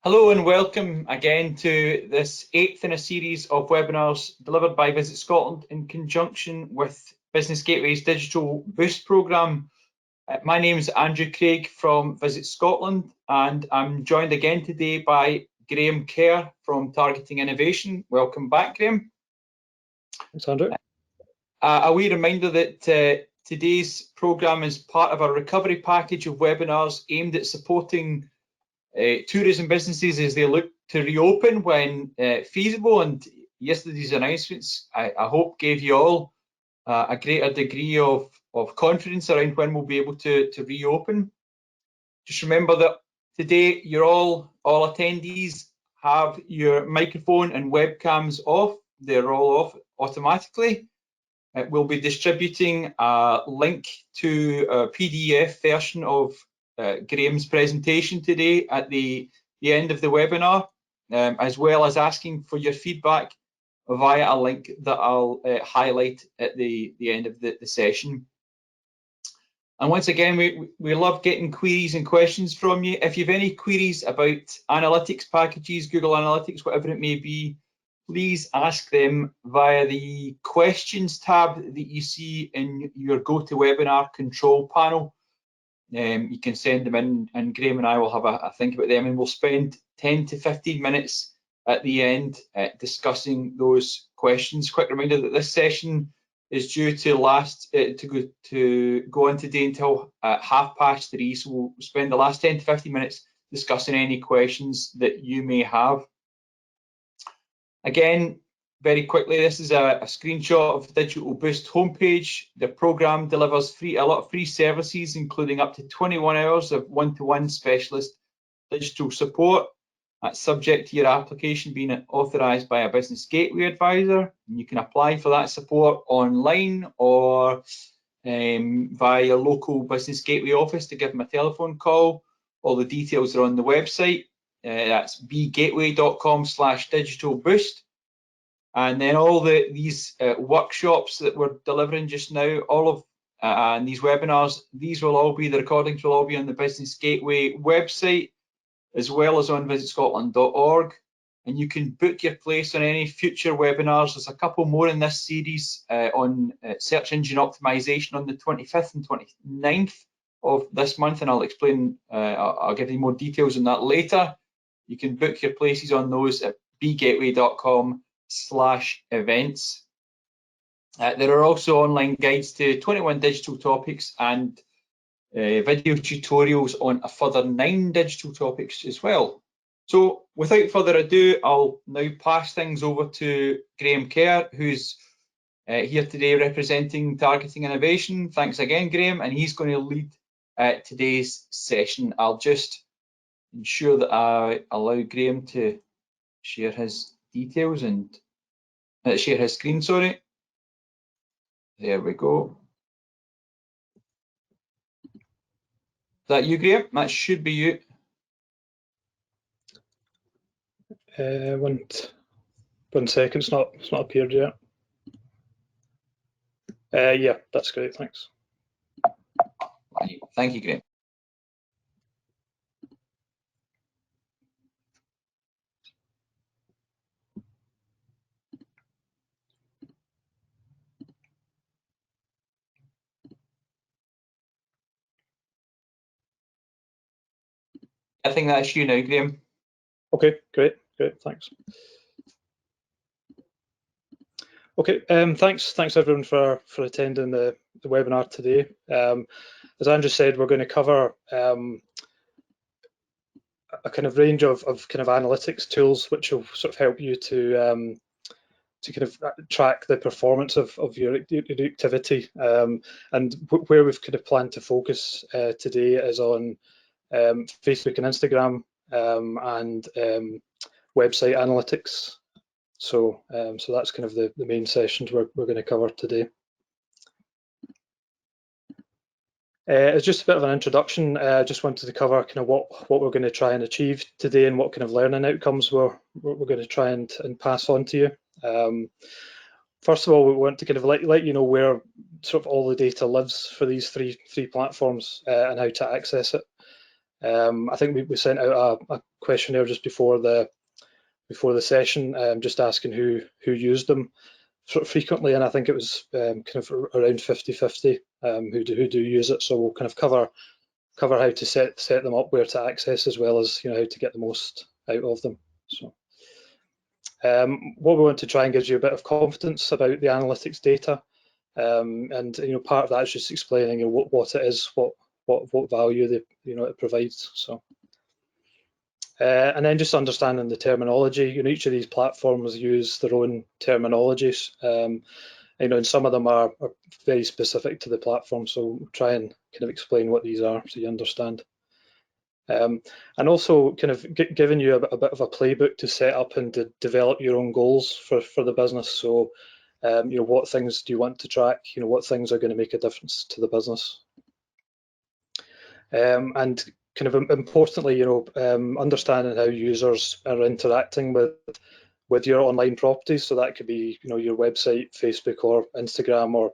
Hello and welcome again to this 8th in a series of webinars delivered by Visit Scotland in conjunction with Business Gateway's Digital Boost programme. My name is Andrew Craig from Visit Scotland, and I'm joined again today by Graham Kerr from Targeting Innovation. Welcome back, Graham. Thanks, Andrew. A wee reminder that today's programme is part of a recovery package of webinars aimed at supporting tourism businesses as they look to reopen when feasible, and yesterday's announcements I hope gave you all a greater degree of confidence around when we'll be able to reopen. Just remember that today you're all attendees have your microphone and webcams off. They're all off automatically. We'll be distributing a link to a PDF version of Graham's presentation today at the end of the webinar, as well as asking for your feedback via a link that I'll highlight at the end of the session. And once again, we love getting queries and questions from you. If you have any queries about analytics packages, Google Analytics, whatever it may be, please ask them via the questions tab that you see in your GoToWebinar control panel. You can send them in, and Graham and I will have a think about them, and we'll spend 10 to 15 minutes at the end discussing those questions. Quick reminder that this session is due to go on today until 3:30, so we'll spend the last 10 to 15 minutes discussing any questions that you may have. Again, very quickly, this is a screenshot of the Digital Boost homepage. The programme delivers a lot of free services, including up to 21 hours of one-to-one specialist digital support. That's subject to your application being authorised by a Business Gateway advisor. And you can apply for that support online or via your local Business Gateway office to give them a telephone call. All the details are on the website. That's bgateway.com/digitalboost. And then all these workshops that we're delivering just now, and these webinars, the recordings will all be on the Business Gateway website, as well as on VisitScotland.org. And you can book your place on any future webinars. There's a couple more in this series on search engine optimization on the 25th and 29th of this month, and I'll explain, I'll give you more details on that later. You can book your places on those at bgateway.com/events. There are also online guides to 21 digital topics and video tutorials on a further 9 digital topics as well. So without further ado, I'll now pass things over to Graham Kerr, who's here today representing Targeting Innovation. Thanks again, Graham, and he's going to lead today's session. I'll just ensure that I allow Graham to share his details and share his screen, sorry. There we go. Is that you, Graham? That should be you. One second, it's not appeared yet. Yeah, that's great, thanks. Thank you, Graham. I think that's you now, Graham. Okay, great, thanks. Okay, thanks everyone for attending the webinar today. As Andrew said, we're going to cover a kind of range of kind of analytics tools which will sort of help you to kind of track the performance of your activity. And where we've kind of planned to focus today is on Facebook and Instagram and website analytics. So that's kind of the main sessions we're going to cover today. It's just a bit of an introduction. I just wanted to cover kind of what we're going to try and achieve today and what kind of learning outcomes we're going to try and pass on to you. First of all, we want to kind of let you know where sort of all the data lives for these three platforms and how to access it. I think we sent out a questionnaire just before the session, just asking who used them sort of frequently, and I think it was kind of around 50-50 who do use it. So we'll kind of cover how to set them up, where to access, as well as how to get the most out of them. So what we want to try and give you a bit of confidence about the analytics data, and part of that is just explaining what it is, what value it provides. So and then just understanding the terminology. Each of these platforms use their own terminologies. And some of them are very specific to the platform, so we'll try and kind of explain what these are so you understand. And also kind of giving you a bit of a playbook to set up and to develop your own goals for the business. So what things do you want to track? What things are going to make a difference to the business? And kind of importantly, understanding how users are interacting with your online properties. So that could be, your website, Facebook, or Instagram, or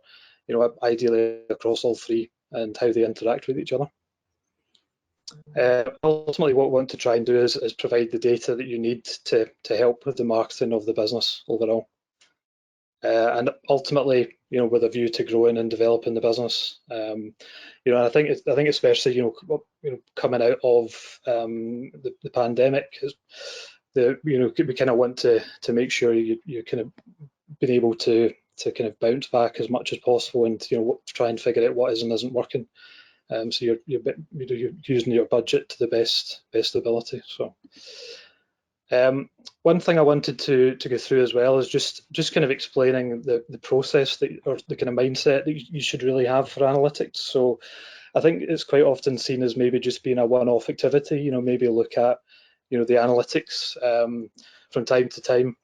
ideally across all three, and how they interact with each other. Ultimately, what we want to try and do is provide the data that you need to help with the marketing of the business overall. And ultimately, with a view to growing and developing the business. I think especially coming out of the pandemic, we kind of want to make sure you kind of been able to kind of bounce back as much as possible, and try and figure out what is and isn't working. So you're using your budget to the best ability. So one thing I wanted to go through as well is just kind of explaining the process or the kind of mindset that you should really have for analytics. So I think it's quite often seen as maybe just being a one-off activity. Maybe look at the analytics from time to time.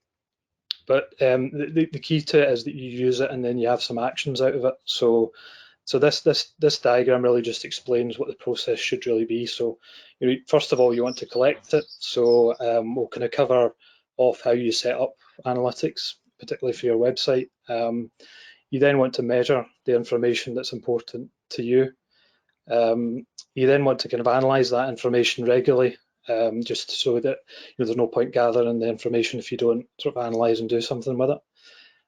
But the key to it is that you use it and then you have some actions out of it. So this diagram really just explains what the process should really be. So first of all, you want to collect it. So we'll kind of cover off how you set up analytics, particularly for your website. You then want to measure the information that's important to you. You then want to kind of analyze that information regularly, just so that there's no point gathering the information if you don't sort of analyze and do something with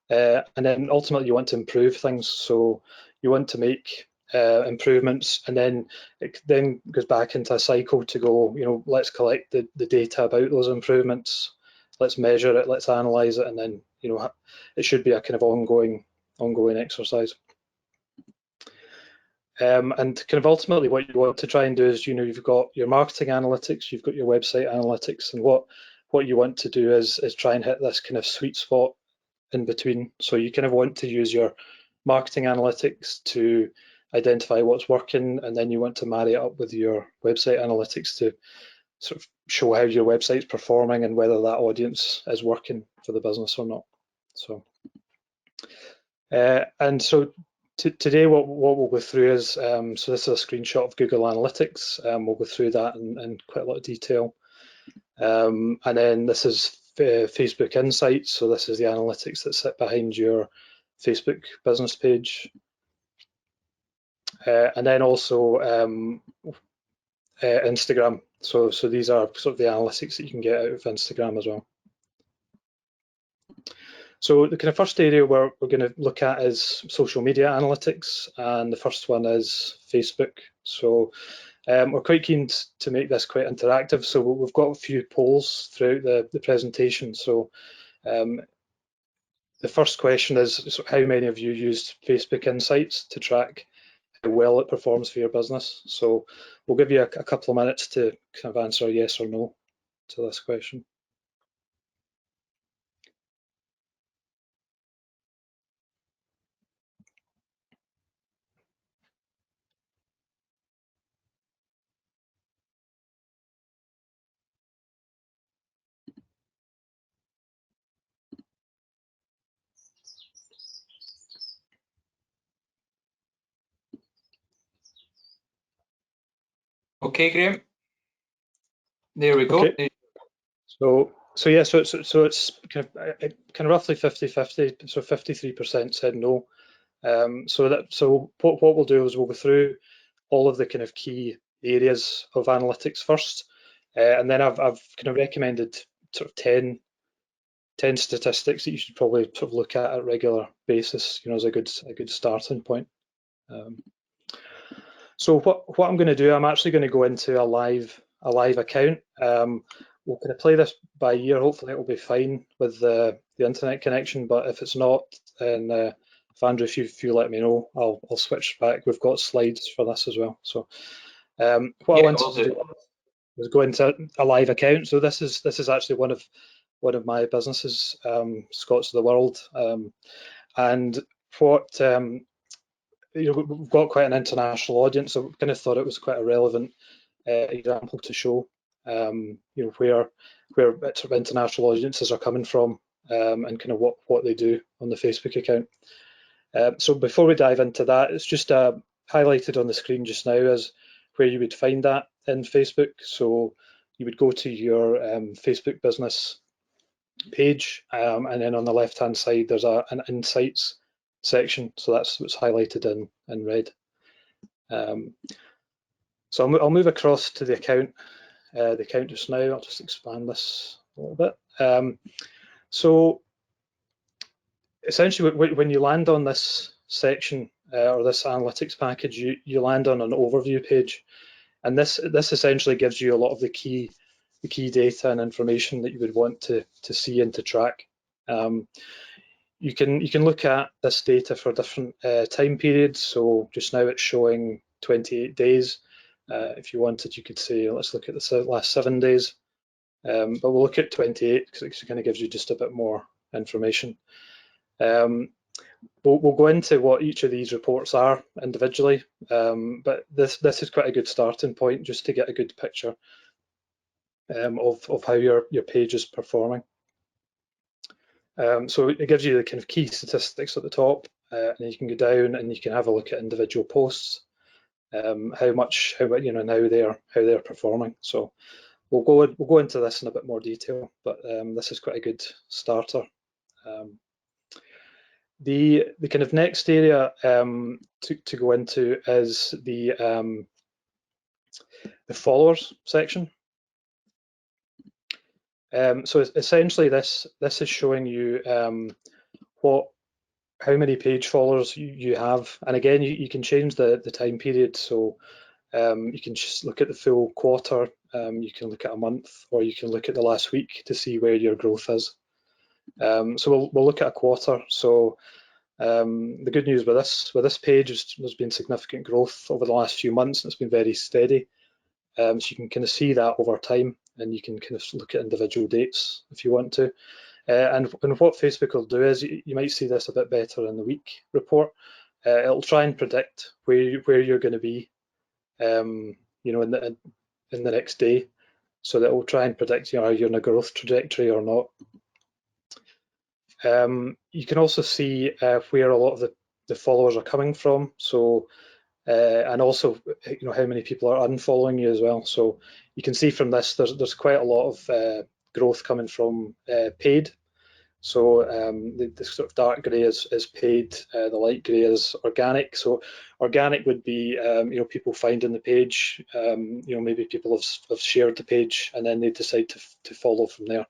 it. And then ultimately you want to improve things. So you want to make improvements, and then it then goes back into a cycle to go, let's collect the data about those improvements, let's measure it, let's analyze it, and then it should be a kind of ongoing exercise. And kind of ultimately what you want to try and do is, you've got your marketing analytics, you've got your website analytics, and what you want to do is try and hit this kind of sweet spot in between. So you kind of want to use your marketing analytics to identify what's working, and then you want to marry it up with your website analytics to sort of show how your website's performing and whether that audience is working for the business or not. So and so today what we'll go through is, so this is a screenshot of Google Analytics. We'll go through that in quite a lot of detail. And then this is Facebook Insights. So this is the analytics that sit behind your Facebook business page. And then also Instagram. So these are sort of the analytics that you can get out of Instagram as well. So the kind of first area we're going to look at is social media analytics, and the first one is Facebook. So we're quite keen to make this quite interactive. So we've got a few polls throughout the presentation. So the first question is, how many of you used Facebook Insights to track how well it performs for your business? So we'll give you a couple of minutes to kind of answer yes or no to this question. Okay, Graham. There we go. Okay. So it's kind of roughly 50-50. So 53% said no. So what we'll do is we'll go through all of the kind of key areas of analytics first, And then I've kind of recommended sort of 10 statistics that you should probably sort of look at regular basis, as a good starting point. So what I'm going to do, I'm actually going to go into a live account. We'll kind of play this by ear. Hopefully it will be fine with the internet connection, but if it's not, then if Andrew, if you let me know, I'll switch back. We've got slides for this as well. So what I wanted to do was go into a live account. So this is actually one of my businesses, Scots of the World, and what we've got quite an international audience, so we kind of thought it was quite a relevant example to show, where sort of international audiences are coming from, and kind of what they do on the Facebook account. So before we dive into that, it's just highlighted on the screen just now as where you would find that in Facebook. So you would go to your Facebook business page, and then on the left hand side there's an insights section, so that's what's highlighted in red. So I'll move across to the account just now. I'll just expand this a little bit. So essentially when you land on this section or this analytics package, you land on an overview page, and this essentially gives you a lot of the key data and information that you would want to see and to track. You can look at this data for different time periods. So just now it's showing 28 days. If you wanted, you could say, let's look at the last 7 days. But we'll look at 28 because it kind of gives you just a bit more information. We'll go into what each of these reports are individually, but this is quite a good starting point just to get a good picture of how your page is performing. So it gives you the kind of key statistics at the top, and you can go down and you can have a look at individual posts, how they're performing. So we'll go into this in a bit more detail, but this is quite a good starter. The kind of next area to go into is the followers section. So essentially this is showing you how many page followers you have, and again you can change the time period. So you can just look at the full quarter, you can look at a month, or you can look at the last week to see where your growth is. So we'll look at a quarter. So the good news with this page is there's been significant growth over the last few months, and it's been very steady. So you can kind of see that over time, and you can kind of look at individual dates if you want to. And what Facebook will do is, you might see this a bit better in the week report. It'll try and predict where you're going to be, in the next day. So that will try and predict, are you on a growth trajectory or not. You can also see where a lot of the followers are coming from. So and also, how many people are unfollowing you as well. So you can see from this, there's quite a lot of growth coming from paid. So the sort of dark grey is paid, the light grey is organic. So organic would be people finding the page, maybe people have shared the page and then they decide to follow from there.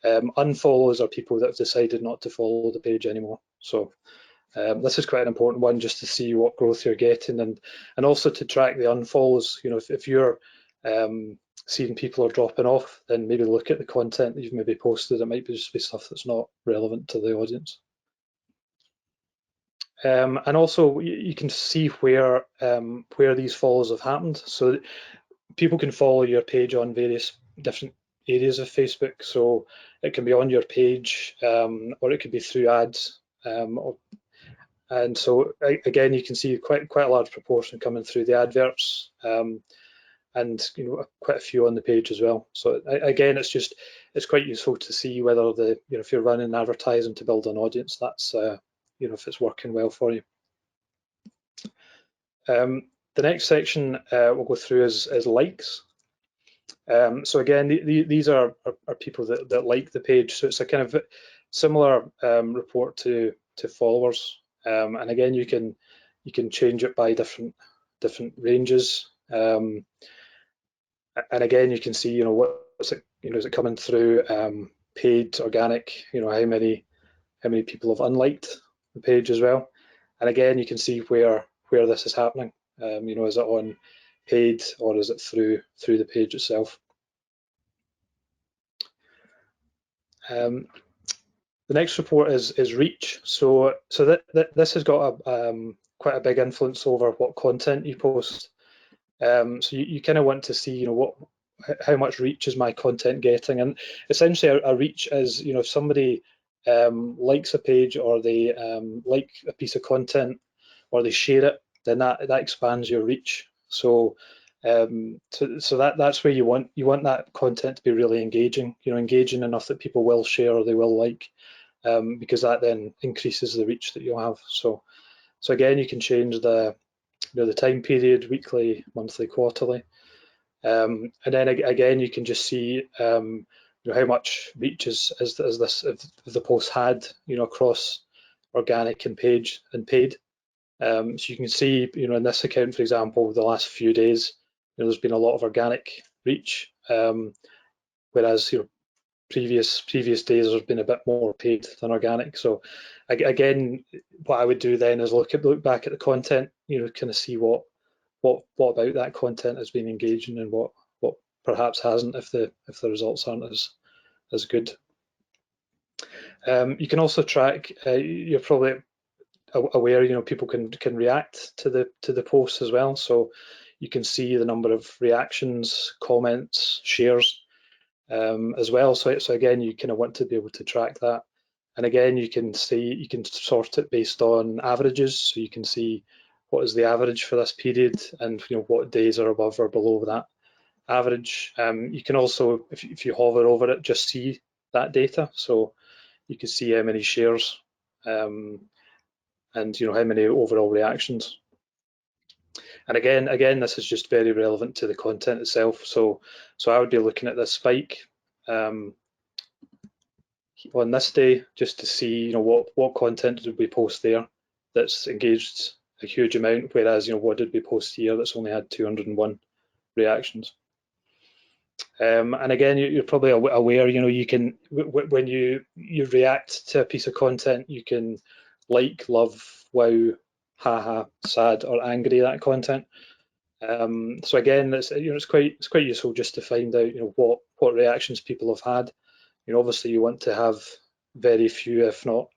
Unfollows are people that have decided not to follow the page anymore. So this is quite an important one, just to see what growth you're getting, and also to track the unfollows. If you're seeing people are dropping off, then maybe look at the content that you've maybe posted. It might just be stuff that's not relevant to the audience. And also you can see where these follows have happened. So people can follow your page on various different areas of Facebook. So it can be on your page, or it could be through ads. And so again, you can see quite a large proportion coming through the adverts, and quite a few on the page as well. So again, it's quite useful to see whether if you're running advertising to build an audience, that's if it's working well for you. The next section we'll go through is likes. So again, these are people that like the page. So it's a kind of similar report to followers. And again, you can change it by different ranges, And again, you can see, you know, what's it, you know, is it coming through paid, organic, you know, how many people have unliked the page as well. And again, you can see where this is happening. You know, is it on paid or is it through the page itself? The next report is reach. So this has got quite a big influence over what content you post. So you kind of want to see, you know, how much reach is my content getting, and essentially a reach is, you know, if somebody likes a page or they like a piece of content or they share it, then that expands your reach. So that's where you want that content to be really engaging, you know, engaging enough that people will share or they will like, because that then increases the reach that you'll have. So again, you can change the time period, weekly, monthly, quarterly, and then again you can just see you know, how much reach is the post had, you know, across organic and paid. So you can see, you know, in this account, for example, the last few days, you know, there's been a lot of organic reach, whereas, you know, previous days there's been a bit more paid than organic. So again, what I would do then is look back at the content, you know, kind of see what about that content has been engaging and what perhaps hasn't, if the results aren't as good. You can also track, you're probably aware, you know, people can react to the posts as well. So you can see the number of reactions, comments, shares, as well. So again, you kind of want to be able to track that. And again, you can sort it based on averages. So you can see what is the average for this period, and, you know, what days are above or below that average. You can also, if you hover over it, just see that data. So you can see how many shares, and, you know, how many overall reactions. And again, this is just very relevant to the content itself. So I would be looking at this spike on this day, just to see, you know, what content did we post there that's engaged a huge amount, whereas, you know, what did we post here that's only had 201 reactions. And again, you're probably aware, you know, you can, when you react to a piece of content, you can like, love, wow, haha, sad, or angry that content. So again, it's, you know, it's quite useful just to find out, you know, what reactions people have had. You know, obviously you want to have very few, if not,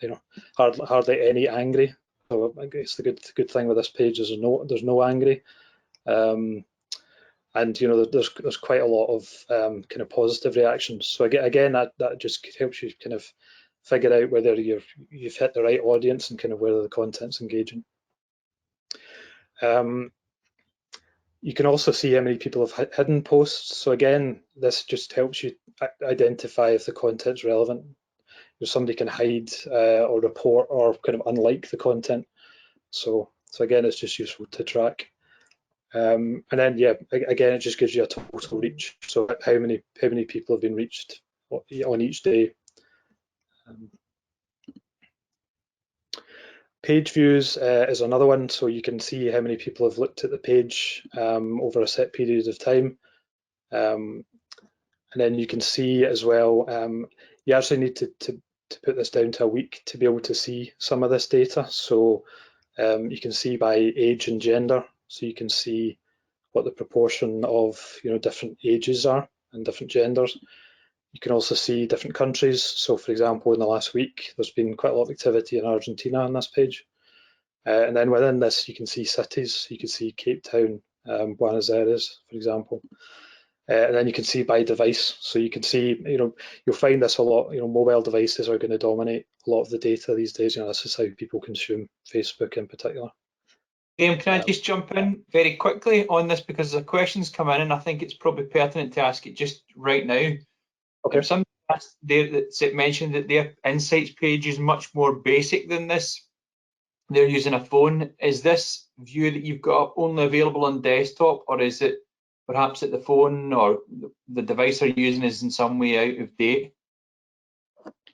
you know, hardly any angry. So I guess the good thing with this page is there's no angry, and, you know, there's quite a lot of kind of positive reactions. So again, that just helps you kind of figure out whether you've hit the right audience and kind of whether the content's engaging. You can also see how many people have hidden posts. So again, this just helps you identify if the content's relevant. If somebody can hide or report or kind of unlike the content. So again, it's just useful to track. And then, yeah, again, it just gives you a total reach. So how many people have been reached on each day. Page views is another one, so you can see how many people have looked at the page over a set period of time. And then you can see as well, you actually need to put this down to a week to be able to see some of this data. So you can see by age and gender, so you can see what the proportion of, you know, different ages are and different genders. You can also see different countries. So, for example, in the last week, there's been quite a lot of activity in Argentina on this page. And then within this, you can see cities. You can see Cape Town, Buenos Aires, for example. And then you can see by device. So you can see, you know, you'll find this a lot, you know, mobile devices are going to dominate a lot of the data these days. You know, this is how people consume Facebook in particular. Graham, can I just jump in very quickly on this, because the questions come in and I think it's probably pertinent to ask it just right now. Okay. Somebody that mentioned that their insights page is much more basic than this. They're using a phone. Is this view that you've got only available on desktop, or is it perhaps that the phone or the device they're using is in some way out of date?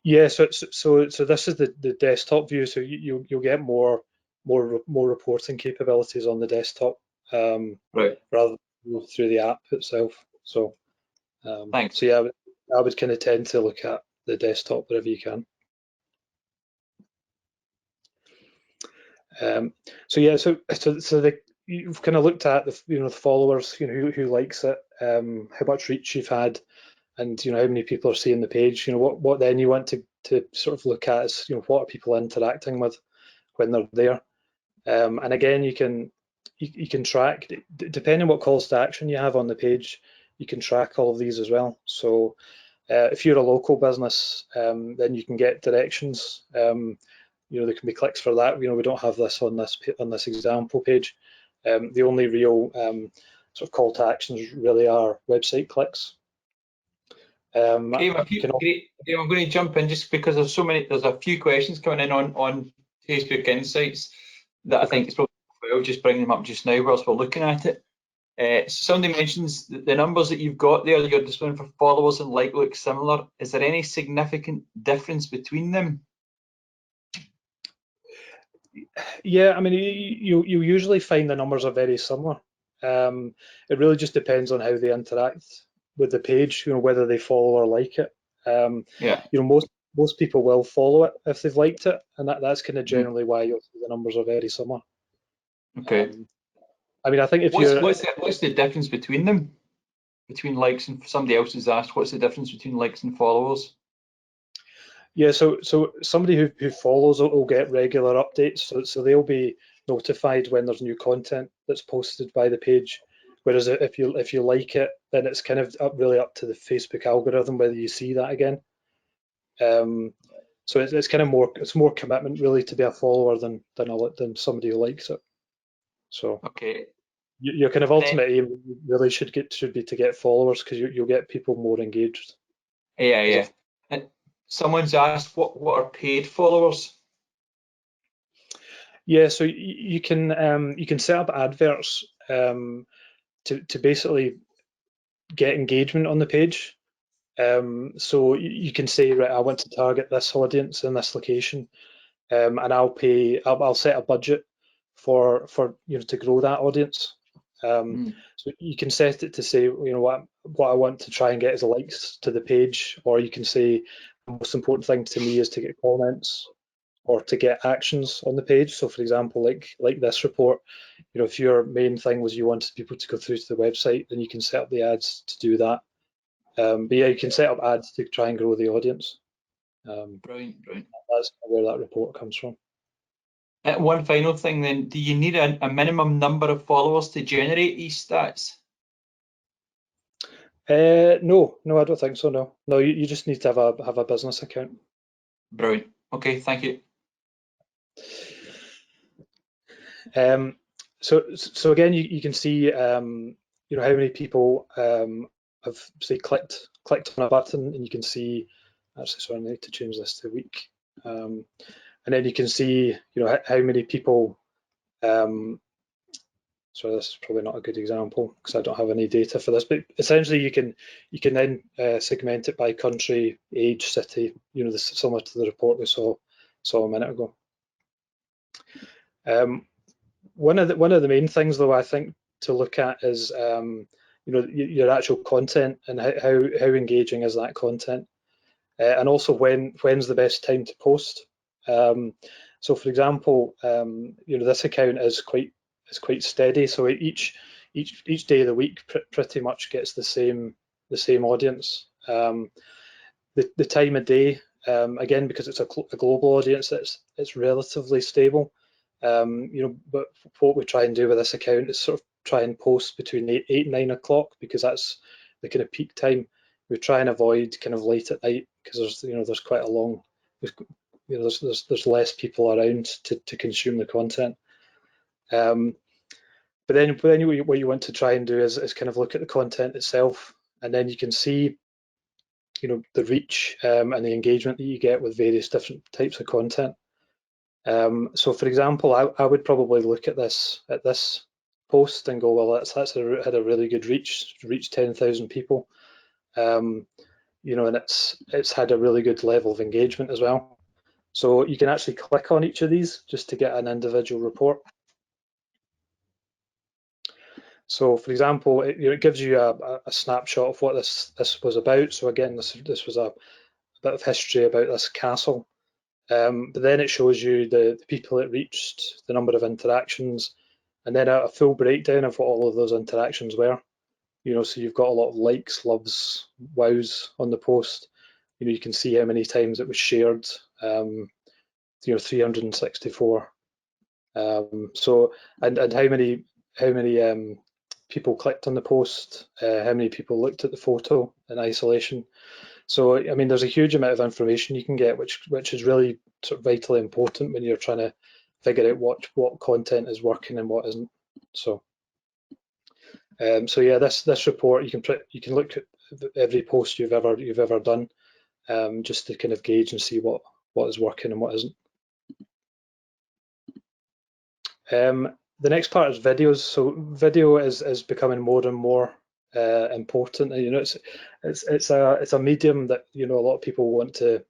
Yeah, so this is the desktop view. So you'll get more reporting capabilities on the desktop, right, rather through the app itself. So, Thanks. so yeah, I would kind of tend to look at the desktop wherever you can. So yeah, so you've kind of looked at the followers, who likes it, how much reach you've had, and how many people are seeing the page. What then you want to sort of look at is what are people interacting with when they're there. And again, you can track, depending on what calls to action you have on the page, you can track all of these as well. So if you're a local business, then you can get directions. There can be clicks for that. We don't have this on this example page. The only real sort of call to actions really are website clicks. Graham, I'm going to jump in just because there's a few questions coming in on Facebook Insights that I think it's probably well just bring them up just now whilst we're looking at it. Somebody mentions the numbers that you've got there, you're displaying for followers and like look similar. Is there any significant difference between them? Yeah, I mean, you usually find the numbers are very similar. It really just depends on how they interact with the page, whether they follow or like it. Yeah. Most people will follow it if they've liked it, and that's kind of generally why you'll see the numbers are very similar. Okay. I mean, I think if what's the difference between them? Between likes and somebody else has asked, what's the difference between likes and followers? Yeah, so somebody who follows will get regular updates, so they'll be notified when there's new content that's posted by the page. Whereas if you like it, then it's kind of really up to the Facebook algorithm whether you see that again. So it's kind of more commitment really to be a follower than somebody who likes it. So okay, your kind of ultimate aim really should be to get followers, because you'll get people more engaged. Yeah. Someone's asked what are paid followers? Yeah, so you can set up adverts to basically get engagement on the page. So you can say, right, I want to target this audience in this location, and I'll set a budget for to grow that audience. So you can set it to say, what I want to try and get is likes to the page, or you can say the most important thing to me is to get comments or to get actions on the page. So for example, like this report, if your main thing was you wanted people to go through to the website, then you can set up the ads to do that. But yeah, you can set up ads to try and grow the audience. Brilliant. That's where that report comes from. One final thing then, do you need a minimum number of followers to generate these stats? No, I don't think so. No, you just need to have a business account. Brilliant. Okay, thank you. So again, you can see how many people have say clicked on a button, and you can see actually. Sorry, I need to change this to week, and then you can see how many people. So this is probably not a good example because I don't have any data for this, but essentially you can then segment it by country, age, city. Similar to the report we saw a minute ago. One of the main things, though, I think to look at is your actual content and how engaging is that content, and also when's the best time to post. So for example, this account is quite steady. So each day of the week pretty much gets the same audience. The time of day, again, because it's a global audience, it's relatively stable. But what we try and do with this account is sort of try and post between 8 and 9 o'clock, because that's the kind of peak time. We try and avoid kind of late at night, because there's quite a long, there's less people around to consume the content. But then what you want to try and do is kind of look at the content itself, and then you can see the reach and the engagement that you get with various different types of content. So for example, I would probably look at this post and go, well, that's had a really good reach 10,000 people, and it's had a really good level of engagement as well. So you can actually click on each of these just to get an individual report. So, for example, it gives you a snapshot of what this was about. So again, this was a bit of history about this castle. But then it shows you the people it reached, the number of interactions, and then a full breakdown of what all of those interactions were. So you've got a lot of likes, loves, wows on the post. You can see how many times it was shared. 364. So and how many people clicked on the post, how many people looked at the photo in isolation. So I mean, there's a huge amount of information you can get, which is really sort of vitally important when you're trying to figure out what content is working and what isn't. So yeah, this report, you can look at every post you've ever done, just to kind of gauge and see what is working and what isn't. The next part is videos. So video is becoming more and more important. And, it's a medium that a lot of people want to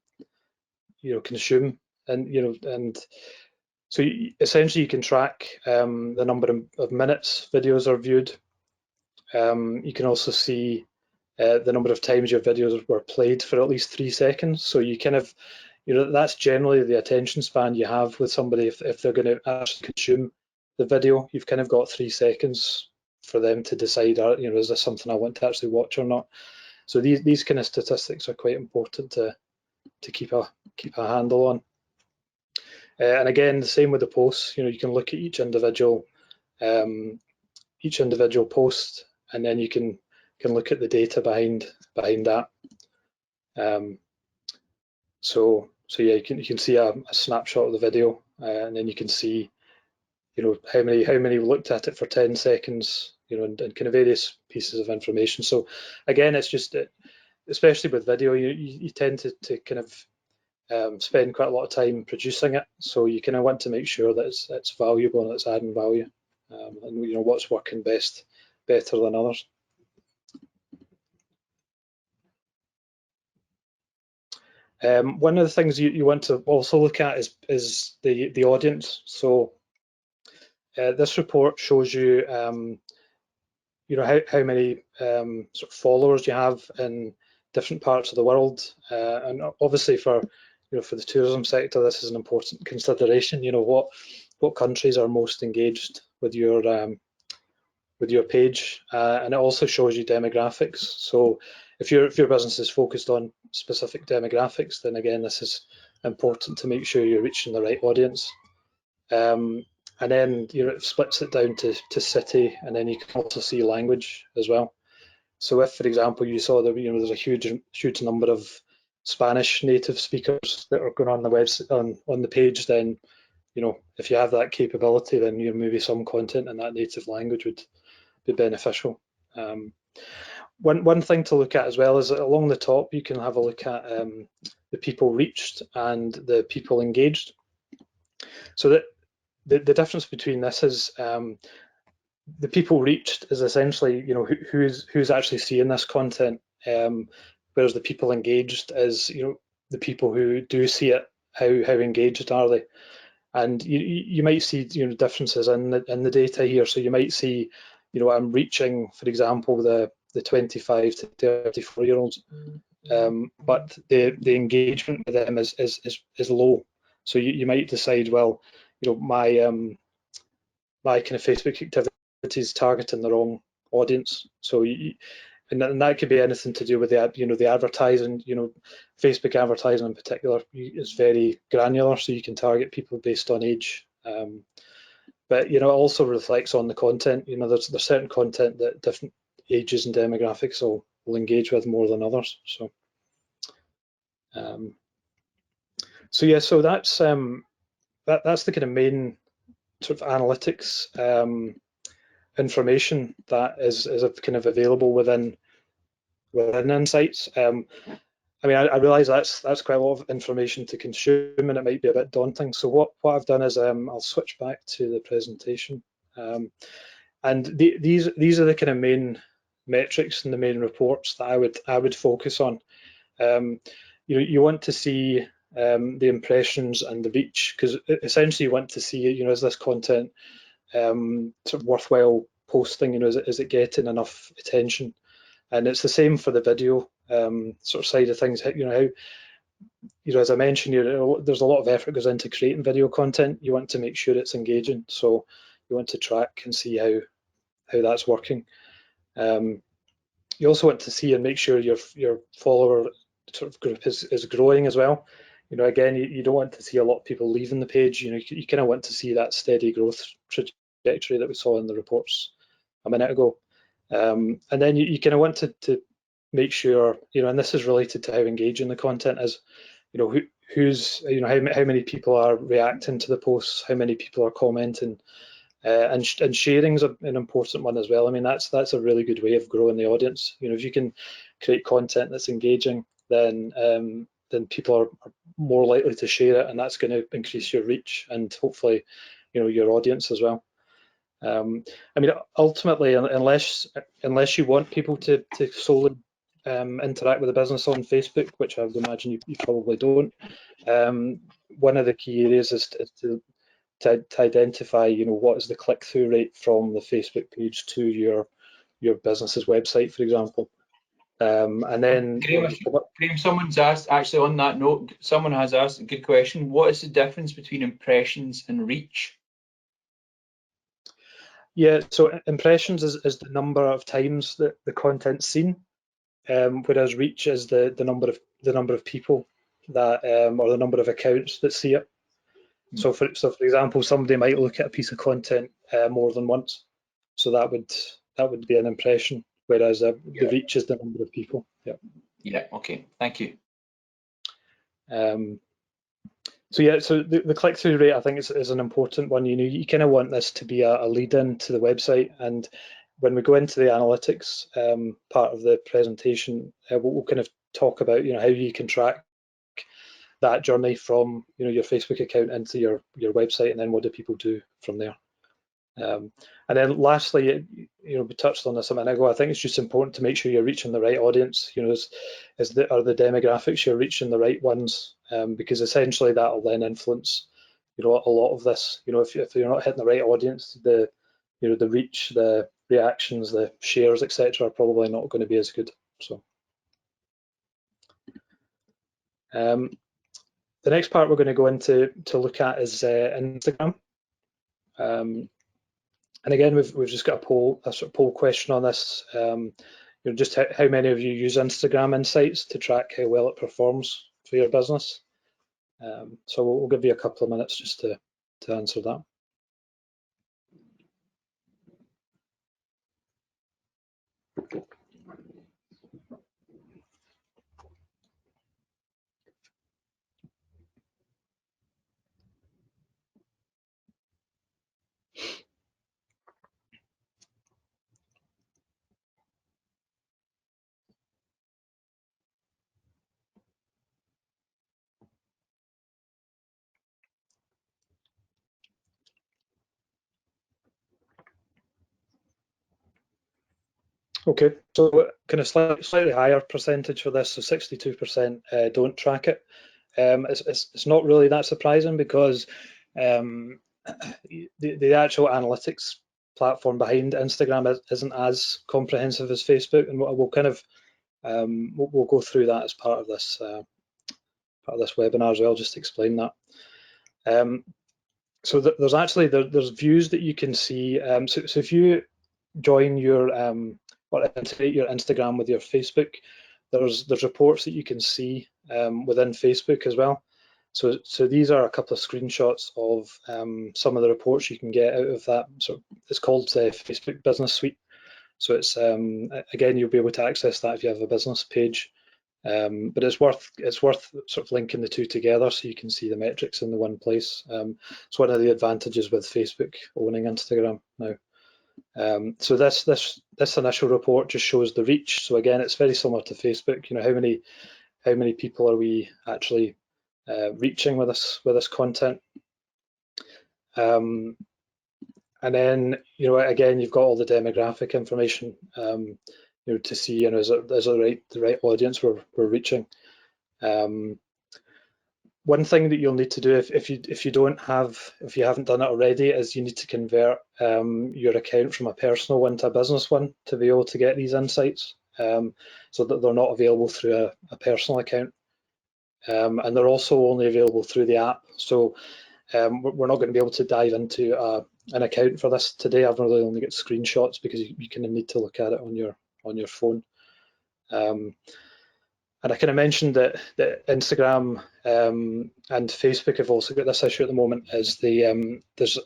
consume, and so essentially you can track the number of minutes videos are viewed. You can also see the number of times your videos were played for at least 3 seconds. So you kind of that's generally the attention span you have with somebody if they're going to actually consume the video. You've kind of got 3 seconds for them to decide, is this something I want to actually watch or not? So these kind of statistics are quite important to keep a handle on. And again, the same with the posts. You can look at each individual post, and then you can look at the data behind that. So yeah, you can see a snapshot of the video, and then you can see how many looked at it for 10 seconds, and kind of various pieces of information. So again, it's just especially with video, you tend to kind of spend quite a lot of time producing it. So you kind of want to make sure that it's valuable and it's adding value, and what's working better than others. One of the things you want to also look at is the audience. So this report shows you how many sort of followers you have in different parts of the world, and obviously for the tourism sector, this is an important consideration. What countries are most engaged with your page, and it also shows you demographics. So if your business is focused on specific demographics, then again, this is important to make sure you're reaching the right audience. And then it splits it down to city, and then you can also see language as well. So if, for example, you saw that there's a huge number of Spanish native speakers that are going on the website on the page, then if you have that capability, then maybe some content in that native language would be beneficial. One thing to look at as well is that along the top you can have a look at the people reached and the people engaged. So that the difference between this is the people reached is essentially who's actually seeing this content, whereas the people engaged is the people who do see it, how engaged are they. And you might see differences in the data here. So you might see I'm reaching, for example, the 25 to 34 year olds, but the engagement with them is low. So you might decide, well, my kind of Facebook activity is targeting the wrong audience. So and that could be anything to do with the advertising. Facebook advertising in particular is very granular, so you can target people based on age. But it also reflects on the content. There's certain content that different ages and demographics will engage with more than others. So yeah, so that's the kind of main sort of analytics information that is kind of available within Insights. I mean, I realise that's quite a lot of information to consume, and it might be a bit daunting. So what I've done is I'll switch back to the presentation, and these are the kind of main metrics and the main reports that I would focus on. You want to see the impressions and the reach, because essentially you want to see is this content sort of worthwhile posting, is it getting enough attention? And it's the same for the video sort of side of things. As I mentioned, there's a lot of effort goes into creating video content. You want to make sure it's engaging, so you want to track and see how that's working. You also want to see and make sure your follower sort of group is growing as well. Again, you don't want to see a lot of people leaving the page. You kind of want to see that steady growth trajectory that we saw in the reports a minute ago. And then you kind of want to make sure, and this is related to how engaging the content is. How many people are reacting to the posts, how many people are commenting, and sharing is an important one as well. I mean, that's a really good way of growing the audience. If you can create content that's engaging, then people are more likely to share it, and that's going to increase your reach and hopefully, your audience as well. I mean, ultimately, unless you want people to solely interact with the business on Facebook, which I would imagine you probably don't, one of the key areas is to identify, what is the click-through rate from the Facebook page to your business's website, for example. And then Graham, someone's asked, actually on that note, someone has asked a good question. What is the difference between impressions and reach? Yeah, so impressions is the number of times that the content's seen, whereas reach is the number of people that or the number of accounts that see it. So for example, somebody might look at a piece of content more than once, so that would be an impression, whereas the reach is the number of people. Yeah. Okay. Thank you. So the click-through rate, I think, is an important one. You kind of want this to be a lead-in to the website, and when we go into the analytics part of the presentation, we'll kind of talk about how you can track that journey from your Facebook account into your website, and then what do people do from there. And then lastly, we touched on this a minute ago. I think it's just important to make sure you're reaching the right audience. Are the demographics you're reaching the right ones? Because essentially that'll then influence a lot of this. If you're not hitting the right audience, the reach, the reactions, the shares, etc., are probably not going to be as good. So the next part we're going to go into to look at is Instagram. And again, we've just got a sort of poll question on this. Just how many of you use Instagram Insights to track how well it performs for your business? So we'll give you a couple of minutes just to answer that. Okay, so kind of slightly higher percentage for this, so 62% don't track it. It's not really that surprising because the actual analytics platform behind Instagram isn't as comprehensive as Facebook, and we'll kind of we'll go through that as part of this webinar as well, just to explain that. So there's views that you can see. So if you join or integrate your Instagram with your Facebook, there's reports that you can see within Facebook as well. So these are a couple of screenshots of some of the reports you can get out of that. So it's called the Facebook Business Suite. So it's again, you'll be able to access that if you have a business page. But it's worth sort of linking the two together so you can see the metrics in the one place. It's one of the advantages with Facebook owning Instagram now. So this initial report just shows the reach. So again, it's very similar to Facebook. How many people are we actually reaching with this content? And then again, you've got all the demographic information to see is it the right audience we're reaching. One thing that you'll need to do if you haven't done it already is you need to convert your account from a personal one to a business one to be able to get these insights, so that they're not available through a personal account, and they're also only available through the app. So we're not going to be able to dive into an account for this today. I've really only got screenshots because you kind of need to look at it on your phone. And I kind of mentioned that Instagram and Facebook have also got this issue at the moment. Is there's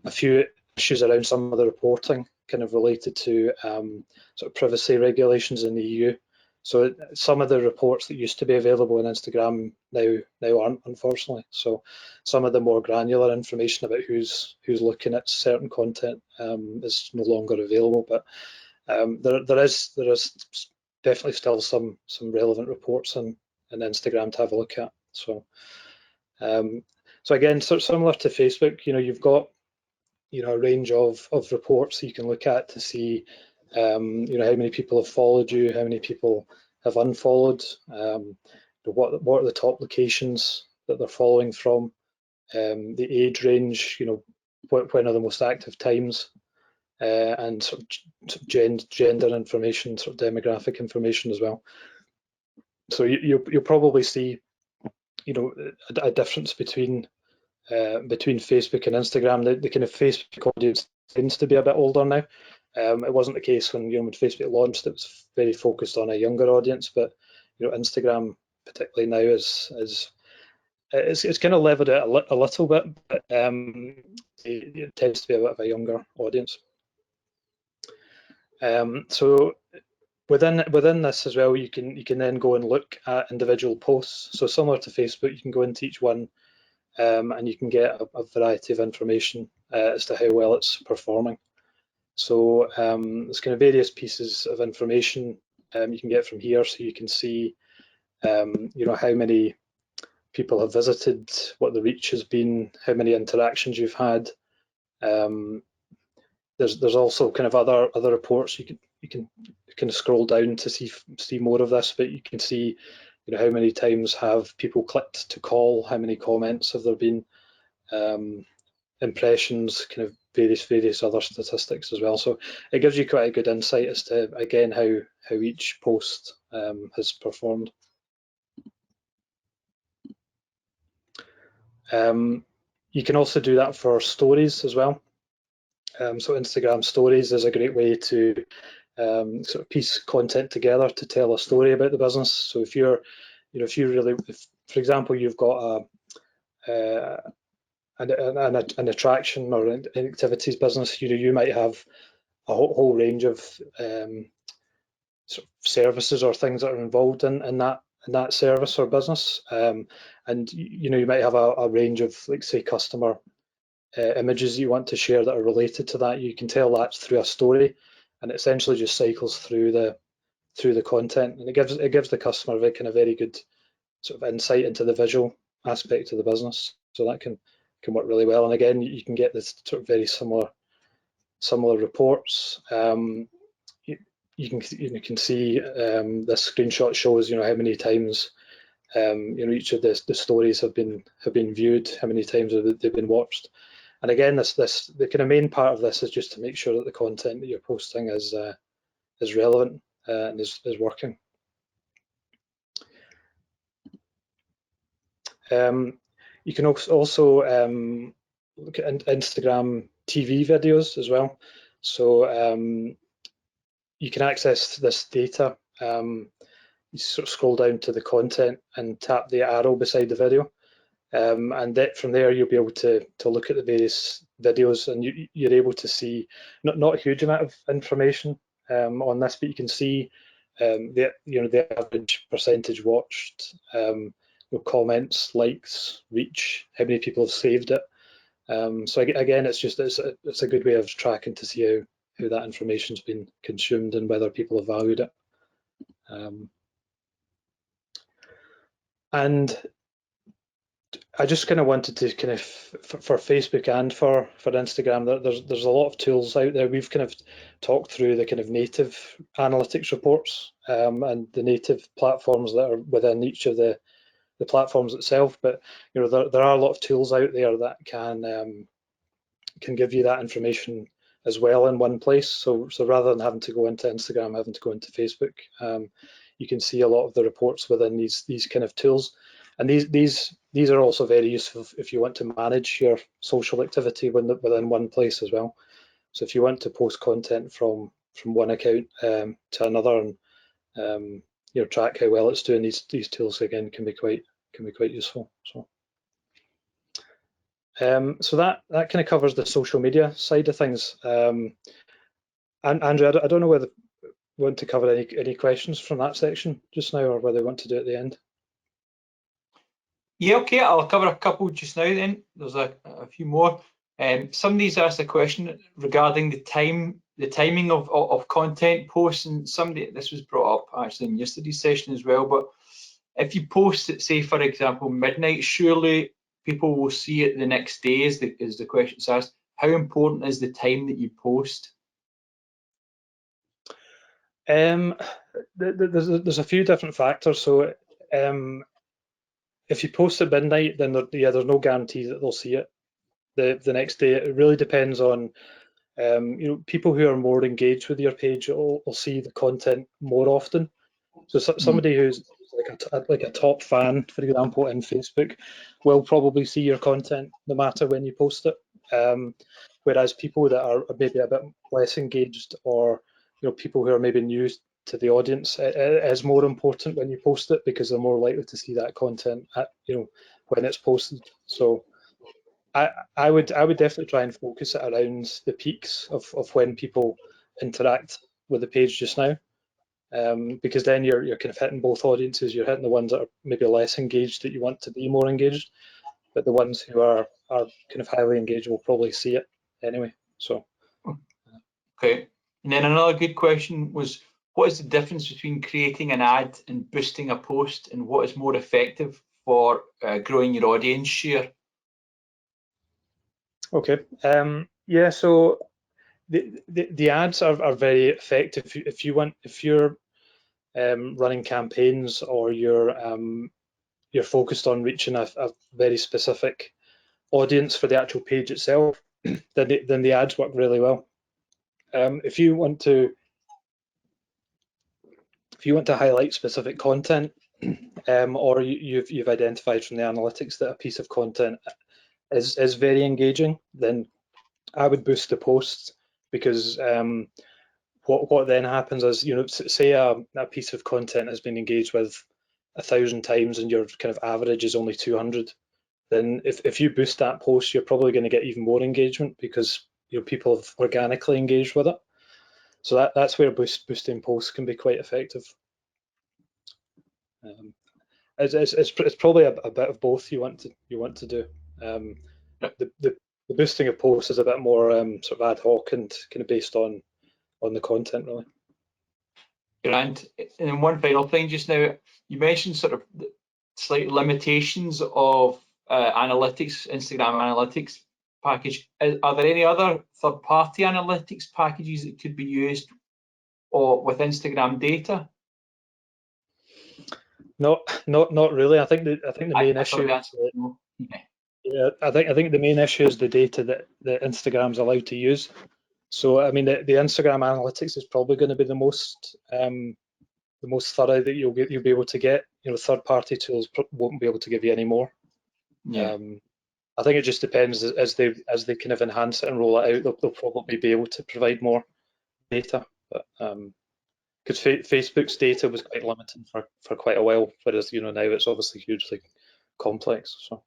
a few issues around some of the reporting kind of related to sort of privacy regulations in the EU. So some of the reports that used to be available on Instagram now aren't, unfortunately. So some of the more granular information about who's looking at certain content is no longer available. But there is definitely still some relevant reports on Instagram to have a look at. So again, sort of similar to Facebook, you've got a range of reports that you can look at to see how many people have followed you, how many people have unfollowed, what are the top locations that they're following from, the age range, when are the most active times, and sort of gender information, sort of demographic information as well. So you'll probably see a difference between Facebook and Instagram. The kind of Facebook audience tends to be a bit older now. It wasn't the case when Facebook launched. It was very focused on a younger audience, but Instagram particularly now is it's kind of leveled out a little bit, but it tends to be a bit of a younger audience. So within this as well, you can then go and look at individual posts. So similar to Facebook, you can go into each one and you can get a variety of information as to how well it's performing. So there's kind of various pieces of information you can get from here. So you can see how many people have visited, what the reach has been, how many interactions you've had. There's also kind of other reports you can kind of scroll down to see more of this, but you can see how many times have people clicked to call, how many comments have there been, impressions, kind of various other statistics as well. So it gives you quite a good insight as to, again, how each post has performed. You can also do that for stories as well. So Instagram stories is a great way to sort of piece content together to tell a story about the business. So if for example, you've got an attraction or an activities business, you might have a whole range of sort of services or things that are involved in that service or business, and you might have a range of, like, say, customer images you want to share that are related to that. You can tell that through a story, and it essentially just cycles through the content, and it gives the customer a very good sort of insight into the visual aspect of the business. So that can work really well. And again, you can get this sort of very similar reports. You can see this screenshot shows how many times each of the stories have been viewed, how many times they've been watched. And again, the kind of main part of this is just to make sure that the content that you're posting is relevant and is working. You can also look at Instagram TV videos as well. So you can access this data. You sort of scroll down to the content and tap the arrow beside the video. And from there, you'll be able to look at the various videos, and you're able to see not a huge amount of information on this, but you can see the average percentage watched, comments, likes, reach, how many people have saved it. So again, it's a good way of tracking to see how that information's been consumed and whether people have valued it. And I just kind of wanted to for Facebook and for Instagram, there's a lot of tools out there. We've kind of talked through the kind of native analytics reports and the native platforms that are within each of the the platforms itself, but there are a lot of tools out there that can give you that information as well in one place. So rather than having to go into Instagram, having to go into Facebook, you can see a lot of the reports within these kind of tools. And these are also very useful if you want to manage your social activity within one place as well. So if you want to post content from one account to another and track how well it's doing, these tools again can be quite useful. So that kind of covers the social media side of things. And Andrew, I don't know whether you want to cover any questions from that section just now, or whether you want to do it at the end. Yeah, okay, I'll cover a couple just now then. There's a few more. Somebody's asked a question regarding the timing of content posts, and this was brought up actually in yesterday's session as well, but if you post at, say, for example, midnight, surely people will see it the next day, is the question asked. How important is the time that you post? There's a few different factors. So if you post at midnight, then there's no guarantee that they'll see it the next day. It really depends on people who are more engaged with your page will see the content more often. So somebody who's like a top fan, for example, in Facebook, will probably see your content no matter when you post it. Whereas people that are maybe a bit less engaged, or people who are maybe new to the audience, it is more important when you post it, because they're more likely to see that content when it's posted. So I would definitely try and focus it around the peaks of when people interact with the page just now. Because then you're kind of hitting both audiences. You're hitting the ones that are maybe less engaged, that you want to be more engaged, but the ones who are kind of highly engaged will probably see it anyway. So okay. And then another good question was, what is the difference between creating an ad and boosting a post, and what is more effective for growing your audience share? okay, yeah. So the ads are very effective if you're running campaigns, or you're focused on reaching a very specific audience for the actual page itself. then the ads work really well. If you want to highlight specific content, or you've identified from the analytics that a piece of content is very engaging, then I would boost the posts, because what then happens is, say a piece of content has been engaged with 1,000 times and your kind of average is only 200, then if you boost that post, you're probably going to get even more engagement, because people have organically engaged with it. So that's where boosting posts can be quite effective. It's probably a bit of both you want to do. The boosting of posts is a bit more sort of ad hoc and kind of based on the content, really. Grant, and then one final thing just now, you mentioned sort of slight limitations of analytics, Instagram analytics package. Are there any other third-party analytics packages that could be used with Instagram data? Not really. I think the main issue. Yeah, I think the main issue is the data that Instagram's allowed to use. So I mean, the Instagram analytics is probably going to be the most thorough that you'll be able to get. Third-party tools won't be able to give you any more. Yeah. I think it just depends as they kind of enhance it and roll it out. They'll probably be able to provide more data, but because Facebook's data was quite limited for quite a while, whereas now it's obviously hugely complex. So.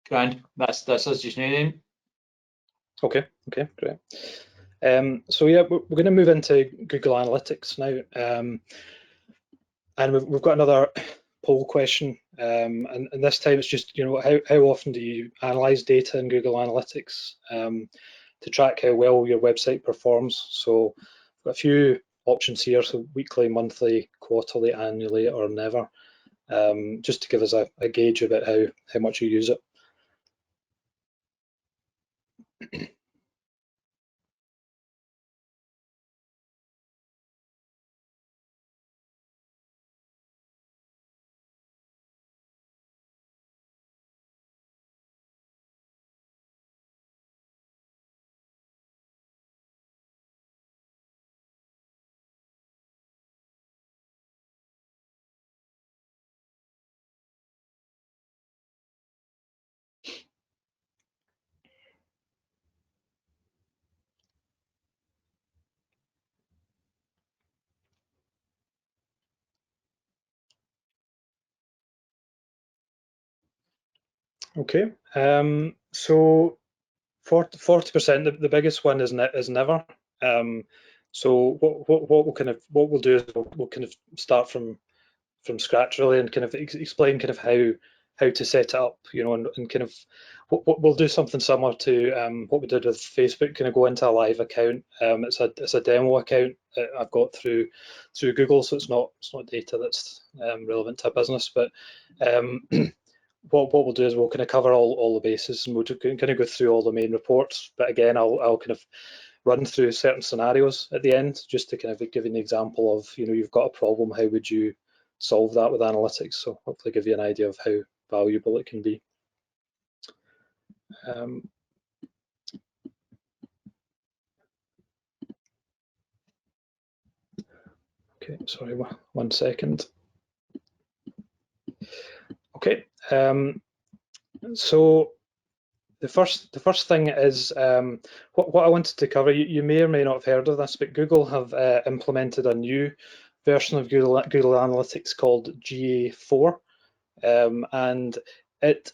Grand. That's us just now then. Okay, great. So yeah, we're going to move into Google Analytics now, and we've got another poll question, and this time it's just how often do you analyze data in Google Analytics to track how well your website performs. So we've got a few options here, so weekly, monthly, quarterly, annually, or never, just to give us a gauge about how much you use it. Okay, so 40%, the biggest one is never. So what we'll do is we'll kind of start from scratch really, and kind of explain kind of how to set it up, you know, and kind of we'll do something similar to what we did with Facebook. Kind of go into a live account. It's a demo account that I've got through Google, so it's not data that's relevant to a business, but what we'll do is we'll kind of cover all the bases, and we'll kind of go through all the main reports. But again, I'll kind of run through certain scenarios at the end, just to kind of give you an example of, you know, you've got a problem, how would you solve that with analytics? So hopefully give you an idea of how valuable it can be. Okay, sorry, 1 second. Okay, so the first thing is what I wanted to cover. You may or may not have heard of this, but Google have implemented a new version of Google Analytics called GA4, and it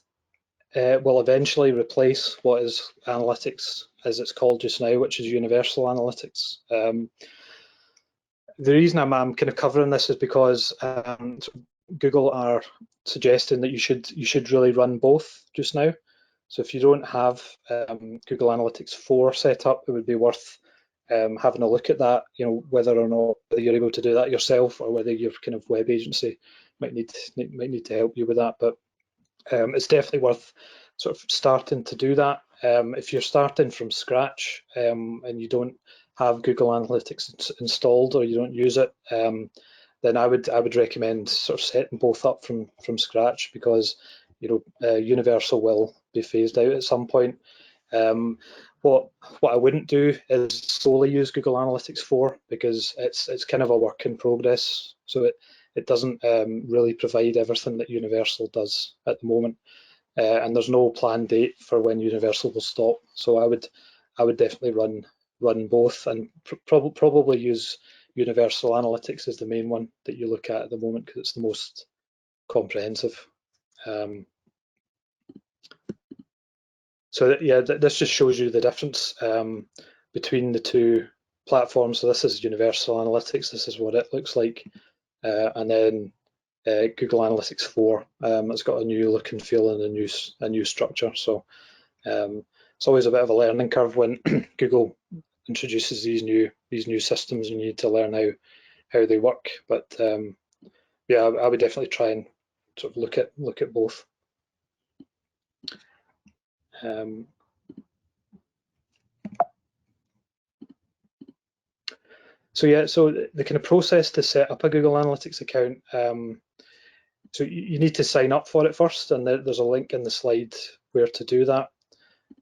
will eventually replace what is Analytics as it's called just now, which is Universal Analytics. The reason I'm kind of covering this is because Google are suggesting that you should really run both just now. So if you don't have Google Analytics 4 set up, it would be worth having a look at that, you know, whether or not you're able to do that yourself, or whether your kind of web agency might need to help you with that. But it's definitely worth sort of starting to do that. If you're starting from scratch and you don't have Google Analytics installed, or you don't use it, then I would recommend sort of setting both up from scratch, because, you know, Universal will be phased out at some point. What I wouldn't do is solely use Google Analytics 4, because it's kind of a work in progress. So it doesn't really provide everything that Universal does at the moment, and there's no planned date for when Universal will stop. So I would definitely run both, and probably use Universal Analytics as the main one that you look at the moment, because it's the most comprehensive. So yeah, this just shows you the difference between the two platforms. So this is Universal Analytics. This is what it looks like, and then Google Analytics 4. It's got a new look and feel and a new structure. So it's always a bit of a learning curve when Google introduces these new systems. You need to learn how they work. But yeah, I would definitely try and sort of look at both. So yeah, so the kind of process to set up a Google Analytics account, so you need to sign up for it first, and there's a link in the slide where to do that.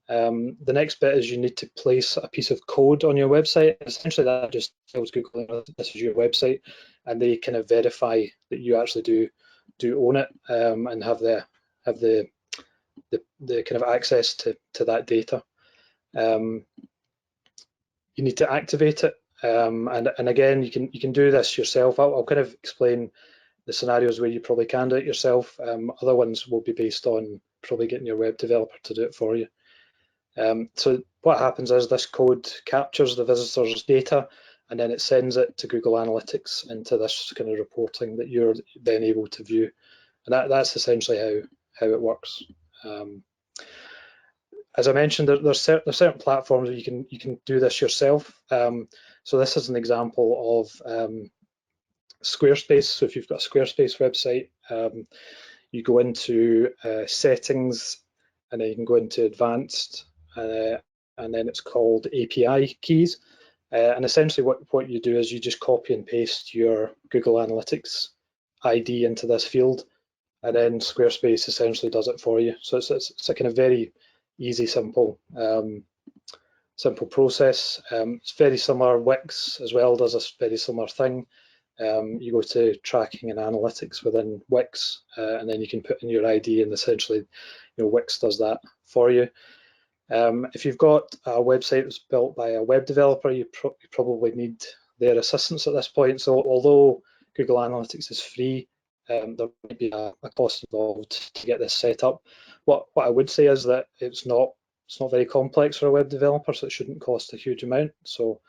The next bit is you need to place a piece of code on your website. Essentially, that just tells Google this is your website, and they kind of verify that you actually do own it, and have the kind of access to that data. You need to activate it, and again, you can do this yourself. I'll kind of explain the scenarios where you probably can do it yourself. Other ones will be based on probably getting your web developer to do it for you. So what happens is this code captures the visitor's data, and then it sends it to Google Analytics into this kind of reporting that you're then able to view. And that's essentially how it works. As I mentioned, there's certain platforms where you can do this yourself. So this is an example of Squarespace. So if you've got a Squarespace website, you go into settings, and then you can go into advanced, and then it's called API keys. And essentially what you do is you just copy and paste your Google Analytics ID into this field, and then Squarespace essentially does it for you. So it's a kind of very easy, simple process. It's very similar. Wix as well does a very similar thing. You go to tracking and analytics within Wix, and then you can put in your ID, and essentially, you know, Wix does that for you. If you've got a website that's built by a web developer, you probably need their assistance at this point. So although Google Analytics is free, there might be a cost involved to get this set up. What I would say is that it's not very complex for a web developer, so it shouldn't cost a huge amount. So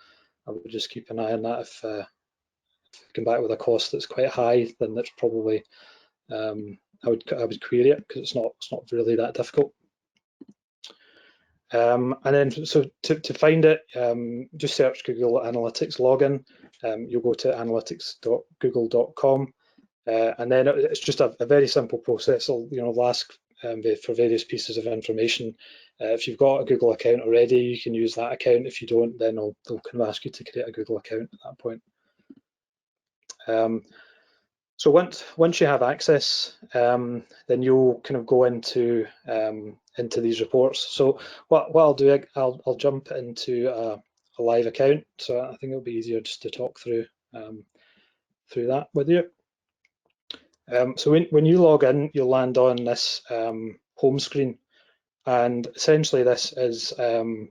I would just keep an eye on that. If you come back with a cost that's quite high, then that's probably I would query it, because it's not really that difficult. And then so to find it, just search Google Analytics login. You'll go to analytics.google.com, and then it's just a very simple process. It'll ask for various pieces of information. If you've got a Google account already, you can use that account. If you don't, then they'll kind of ask you to create a Google account at that point. So once you have access, then you'll kind of go into these reports. So what I'll do, I'll jump into a live account. So I think it'll be easier just to talk through that with you. So when you log in, you'll land on this home screen, and essentially this is a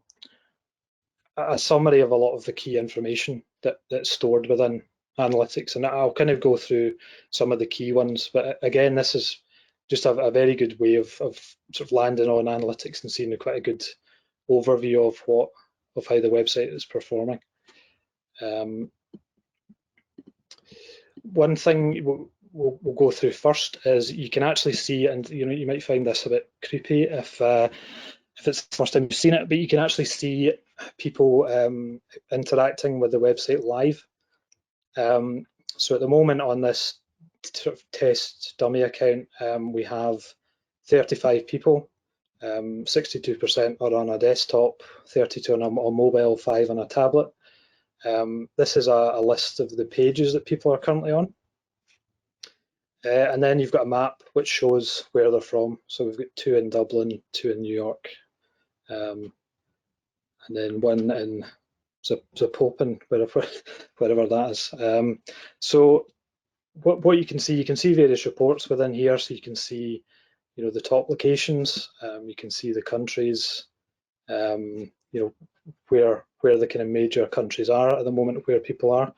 summary of a lot of the key information that's stored within Analytics, and I'll kind of go through some of the key ones. But again, this is just a very good way of sort of landing on Analytics and seeing quite a good overview of how the website is performing. One thing we'll go through first is you can actually see, and you might find this a bit creepy if it's the first time you've seen it, but you can actually see people interacting with the website live. So at the moment on this sort of test dummy account, we have 35 people. 62% are on a desktop, 32 on a mobile, 5 on a tablet. This is a list of the pages that people are currently on. And then you've got a map which shows where they're from. So we've got 2 in Dublin, 2 in New York, and then 1 in Zapopan, wherever that is. So what you can see various reports within here. So you can see, the top locations. You can see the countries. Where the kind of major countries are at the moment, where people are.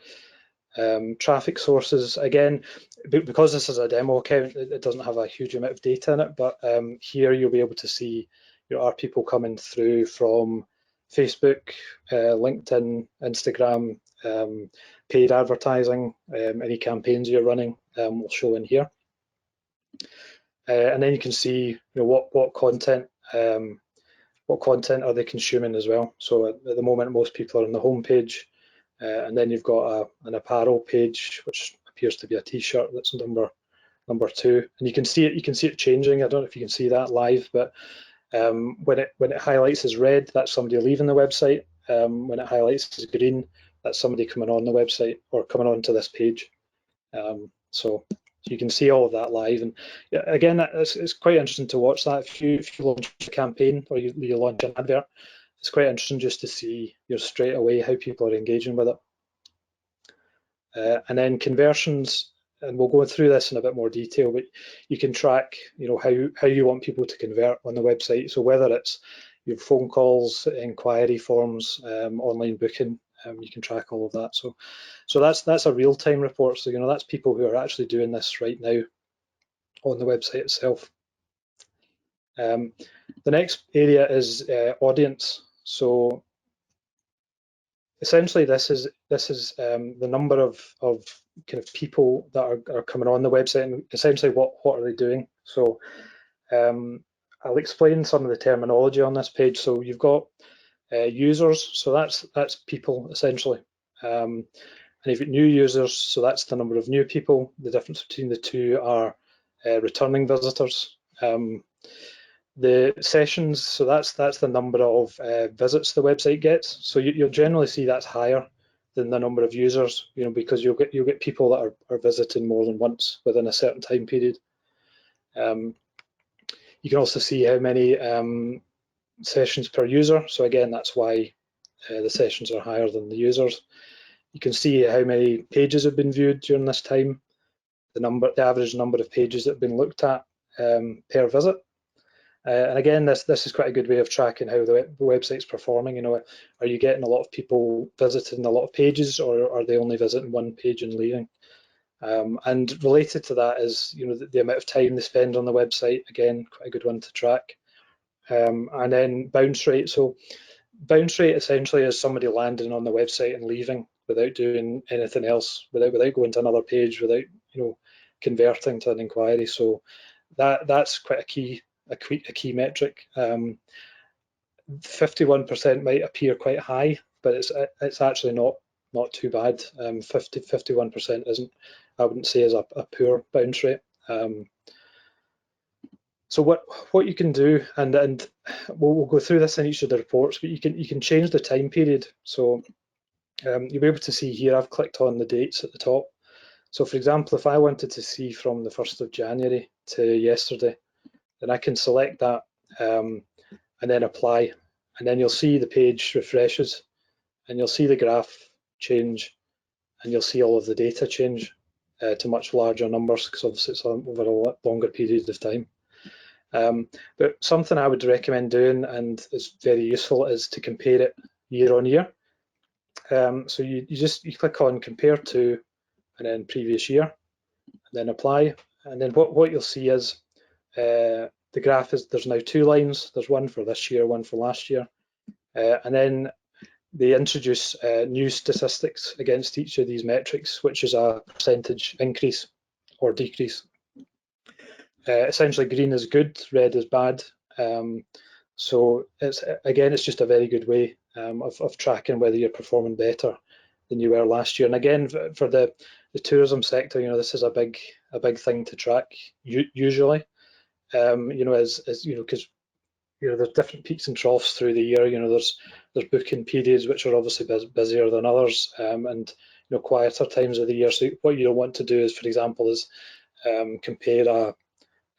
Traffic sources, again, because this is a demo account, it doesn't have a huge amount of data in it, but here you'll be able to see, are people coming through from Facebook, LinkedIn, Instagram, paid advertising, any campaigns you're running will show in here. And then you can see, what content are they consuming as well. So at the moment, most people are on the home page, and then you've got an apparel page, which appears to be a T-shirt. That's number 2, and you can see it changing. I don't know if you can see that live, but when it highlights as red, that's somebody leaving the website. When it highlights as green, that's somebody coming on the website or coming onto this page. So you can see all of that live, and again, it's quite interesting to watch that. If you launch a campaign or you launch an advert, it's quite interesting just to see straight away how people are engaging with it. And then conversions, and we'll go through this in a bit more detail, but you can track how you want people to convert on the website. So whether it's your phone calls, inquiry forms, online booking, you can track all of that. So that's a real-time report. So that's people who are actually doing this right now on the website itself. The next area is audience. So essentially, this is the number of kind of people that are coming on the website, and essentially what are they doing. So I'll explain some of the terminology on this page. So you've got users, so that's people essentially, and you've got new users, so that's the number of new people. The difference between the two are returning visitors. The sessions, so that's the number of visits the website gets. So you'll generally see that's higher than the number of users, because you'll get people that are visiting more than once within a certain time period. You can also see how many sessions per user. So again, that's why the sessions are higher than the users. You can see how many pages have been viewed during this time, the average number of pages that have been looked at per visit. And again, this is quite a good way of tracking how the website's performing. Are you getting a lot of people visiting a lot of pages, or are they only visiting one page and leaving? And related to that is, the amount of time they spend on the website. Again, quite a good one to track. And then bounce rate. So bounce rate essentially is somebody landing on the website and leaving without doing anything else, without going to another page, without converting to an inquiry. So that's quite a key metric. 51% might appear quite high, but it's actually not too bad. 51% isn't, I wouldn't say, is a poor bounce rate. So what you can do, and we'll go through this in each of the reports, but you can change the time period. So you'll be able to see here, I've clicked on the dates at the top. So for example, if I wanted to see from the 1st of January to yesterday, then I can select that and then apply, and then you'll see the page refreshes, and you'll see the graph change, and you'll see all of the data change to much larger numbers, because obviously it's over a longer period of time. But something I would recommend doing, and is very useful, is to compare it year on year. So you click on compare to, and then previous year, and then apply, and then what you'll see is the graph is, there's now 2 lines. There's one for this year, one for last year, and then they introduce new statistics against each of these metrics, which is a percentage increase or decrease. Essentially, green is good, red is bad. So it's just a very good way of tracking whether you're performing better than you were last year. And again, for the tourism sector, this is a big thing to track usually. Because there's different peaks and troughs through the year. There's booking periods which are obviously busier than others, and quieter times of the year. So what you don't want to do is, for example, is compare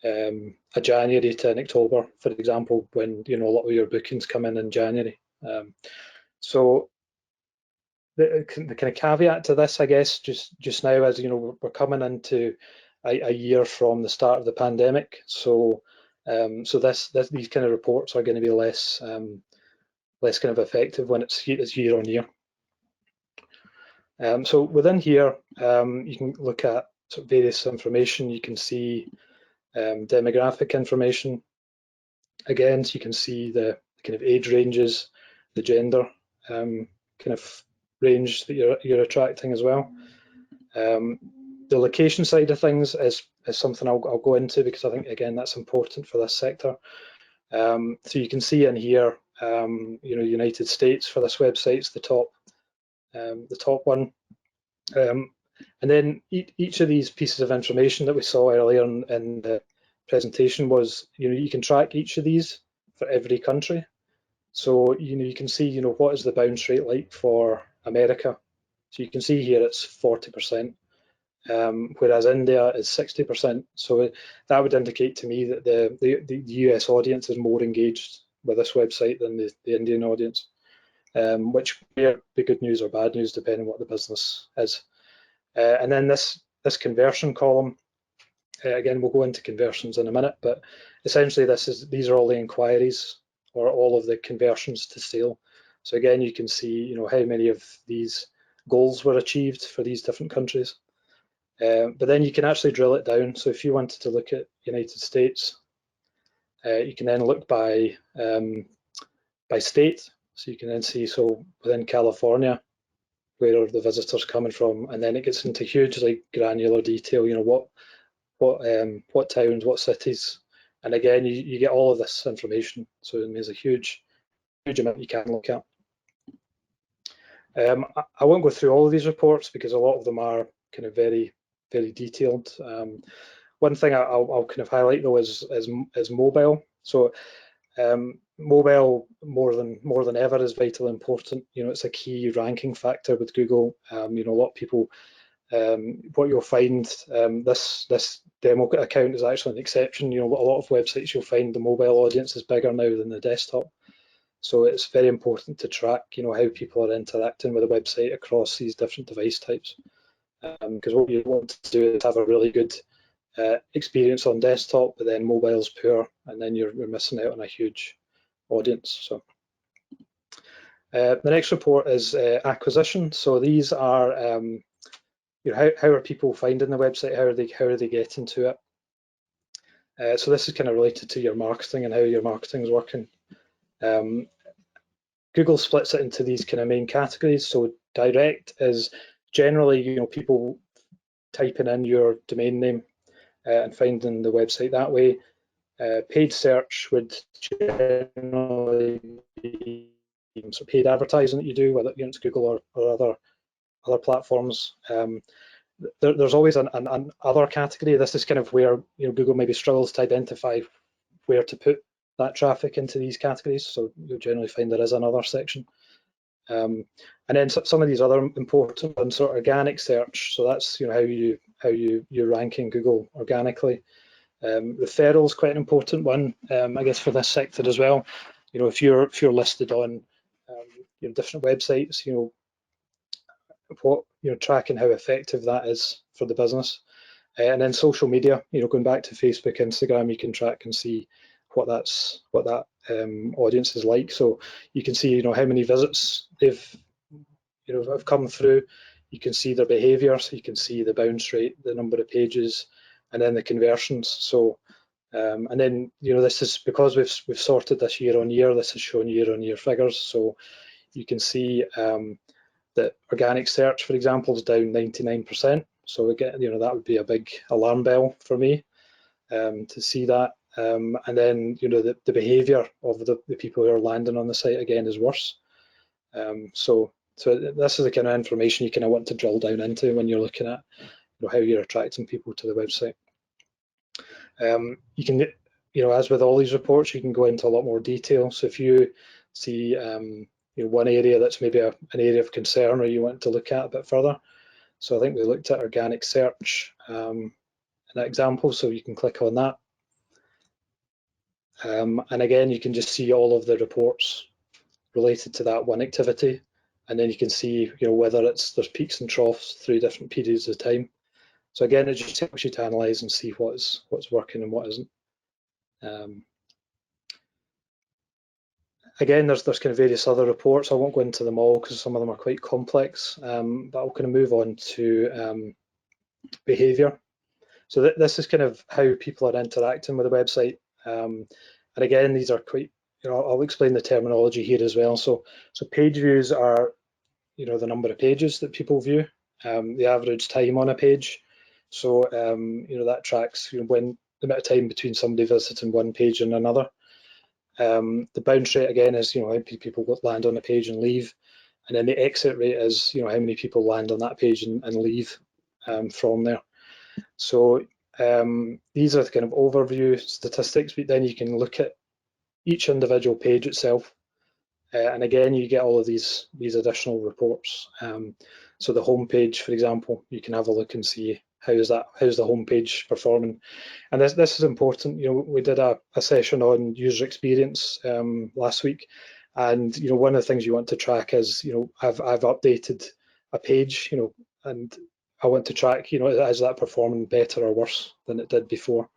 a January to an October, for example, when a lot of your bookings come in January. So the kind of caveat to this, I guess, just now, as we're coming into a year from the start of the pandemic, so these kind of reports are going to be less kind of effective when it's year on year. So within here, you can look at sort of various information. You can see demographic information. Again, so you can see the kind of age ranges, the gender kind of range that you're attracting as well. The location side of things is something I'll go into, because I think, again, that's important for this sector. So you can see in here, United States for this website is the top one. And then each of these pieces of information that we saw earlier in the presentation was, you can track each of these for every country. So you can see, what is the bounce rate like for America. So you can see here it's 40%, whereas India is 60%. So that would indicate to me that the US audience is more engaged with this website than the Indian audience, which may be good news or bad news depending on what the business is. And then this conversion column, again, we'll go into conversions in a minute, but essentially these are all the inquiries or all of the conversions to sale. So again, you can see how many of these goals were achieved for these different countries. But then you can actually drill it down. So if you wanted to look at United States, you can then look by state. So you can then see, so within California, where are the visitors coming from, and then it gets into hugely granular detail. What towns, what cities, and again, you get all of this information. So there's a huge amount you can look at. I won't go through all of these reports because a lot of them are kind of very, very detailed. One thing I'll kind of highlight though is mobile. So mobile more than ever is vitally important. It's a key ranking factor with Google. A lot of people, what you'll find, this demo account is actually an exception. A lot of websites you'll find the mobile audience is bigger now than the desktop. So it's very important to track, how people are interacting with the website across these different device types. Because what you want to do is have a really good experience on desktop, but then mobile's poor, and then you're missing out on a huge audience. So the next report is acquisition. So these are how are people finding the website? How are they getting to it? So this is kind of related to your marketing and how your marketing is working. Google splits it into these kind of main categories. So direct is generally, people typing in your domain name and finding the website that way. Paid search would generally be some paid advertising that you do, whether it's Google or other platforms. There's always an other category. This is kind of where Google maybe struggles to identify where to put that traffic into these categories. So you'll generally find there is another section. And then some of these other important ones are organic search. So that's how you're ranking Google organically. Referrals is quite an important one, I guess, for this sector as well. If you're listed on different websites, what tracking how effective that is for the business. And then social media, going back to Facebook, Instagram, you can track and see what that audience is like. So you can see how many visits they've have come through. You can see their behaviour, so you can see the bounce rate, the number of pages, and then the conversions. So and then this is because we've sorted this year on year. This is showing year on year figures. So you can see that organic search, for example, is down 99%. So again, that would be a big alarm bell for me to see that. And then the behaviour of the people who are landing on the site again is worse. So this is the kind of information you kind of want to drill down into when you're looking at how you're attracting people to the website. You can, as with all these reports, you can go into a lot more detail. So if you see one area that's maybe an area of concern or you want to look at a bit further. So I think we looked at organic search in that example, so you can click on that. And again, you can just see all of the reports related to that one activity, and then you can see whether there's peaks and troughs through different periods of time. So again, it just helps you to analyse and see what's working and what isn't. Again, there's kind of various other reports. I won't go into them all because some of them are quite complex, but I'll kind of move on to behaviour. So this is kind of how people are interacting with the website. And again, these are quite, I'll explain the terminology here as well. So page views are, the number of pages that people view, the average time on a page. So, that tracks, when the amount of time between somebody visiting one page and another. The bounce rate again is, how many people land on a page and leave. And then the exit rate is, how many people land on that page and leave from there. So these are the kind of overview statistics, but then you can look at each individual page itself. And again, you get all of these additional reports. So the home page, for example, you can have a look and see how's the home page performing. And this is important. We did a session on user experience last week, and one of the things you want to track is I've updated a page, and I want to track is that performing better or worse than it did before.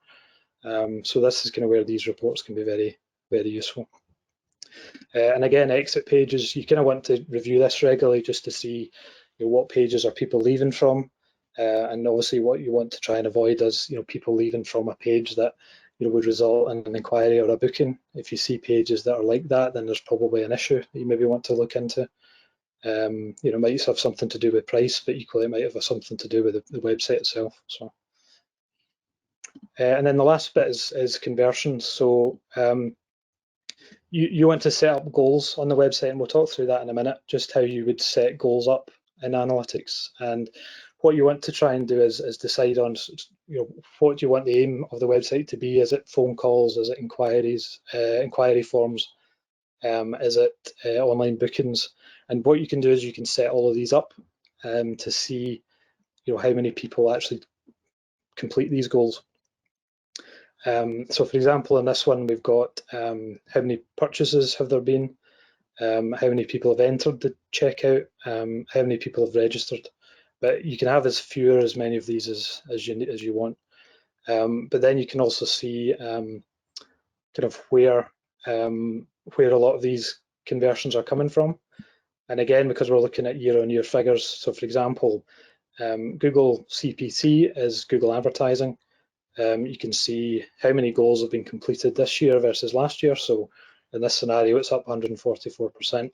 So this is kind of where these reports can be very, very useful. And again, exit pages, you kind of want to review this regularly just to see what pages are people leaving from. And obviously what you want to try and avoid is people leaving from a page that would result in an inquiry or a booking. If you see pages that are like that, then there's probably an issue that you maybe want to look into. It might have something to do with price, but equally it might have something to do with the website itself. So, and then the last bit is conversions. So you want to set up goals on the website, and we'll talk through that in a minute, just how you would set goals up in analytics. And what you want to try and do is decide on what do you want the aim of the website to be. Is it phone calls? Is it inquiries, inquiry forms? Is it online bookings? And what you can do is you can set all of these up to see how many people actually complete these goals. So for example, in this one, we've got how many purchases have there been, how many people have entered the checkout, how many people have registered. But you can have as few or as many of these as you want. But then you can also see kind of where a lot of these conversions are coming from. And again, because we're looking at year-on-year figures, so for example, Google CPC is Google Advertising. You can see how many goals have been completed this year versus last year. So in this scenario, it's up 144%.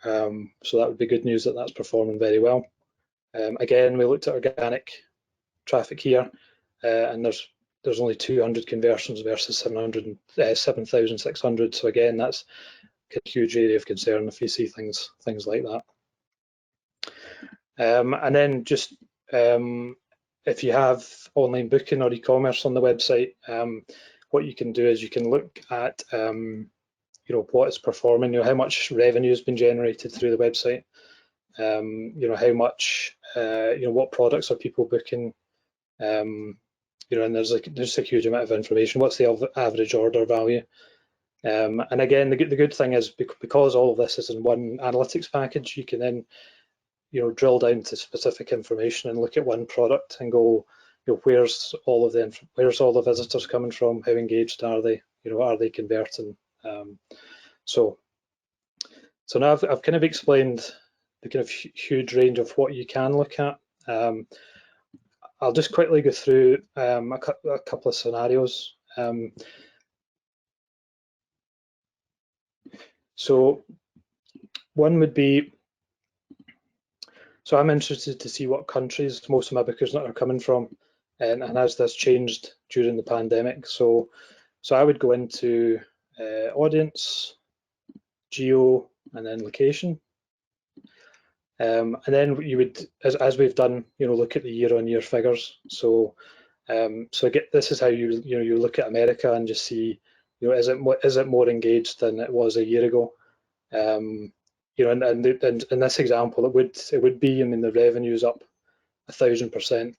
So that would be good news that that's performing very well. Again, we looked at organic traffic here, and there's only 200 conversions versus 7,600. So again, that's a huge area of concern if you see things like that. And then just if you have online booking or e-commerce on the website, what you can do is you can look at what is performing, how much revenue has been generated through the website, how much, what products are people booking, and there's a huge amount of information. What's the average order value? And again, the good thing is because all of this is in one analytics package, you can then drill down to specific information and look at one product and go, where's all the visitors coming from? How engaged are they? Are they converting? So now I've kind of explained the kind of huge range of what you can look at. I'll just quickly go through a couple of scenarios. So one would be, so I'm interested to see what countries most of my bookers are coming from, and has this changed during the pandemic. So I would go into audience, geo, and then location. And then you would, as we've done, look at the year-on-year figures. So this is how you look at America and just see, is it more engaged than it was a year ago? And in this example, it would be. I mean, the revenue is up 1,000%.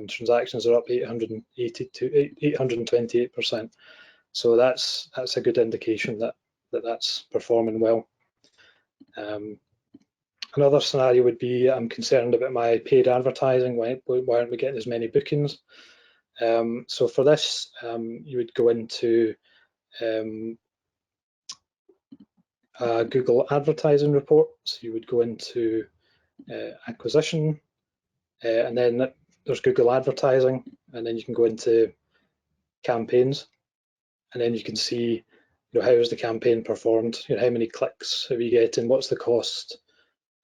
Transactions are up 828%. So that's a good indication that's performing well. Another scenario would be, I'm concerned about my paid advertising. Why aren't we getting as many bookings? So for this, you would go into Google advertising report. So you would go into acquisition, and then there's Google advertising, and then you can go into campaigns, and then you can see, how has the campaign performed? How many clicks are you getting? What's the cost?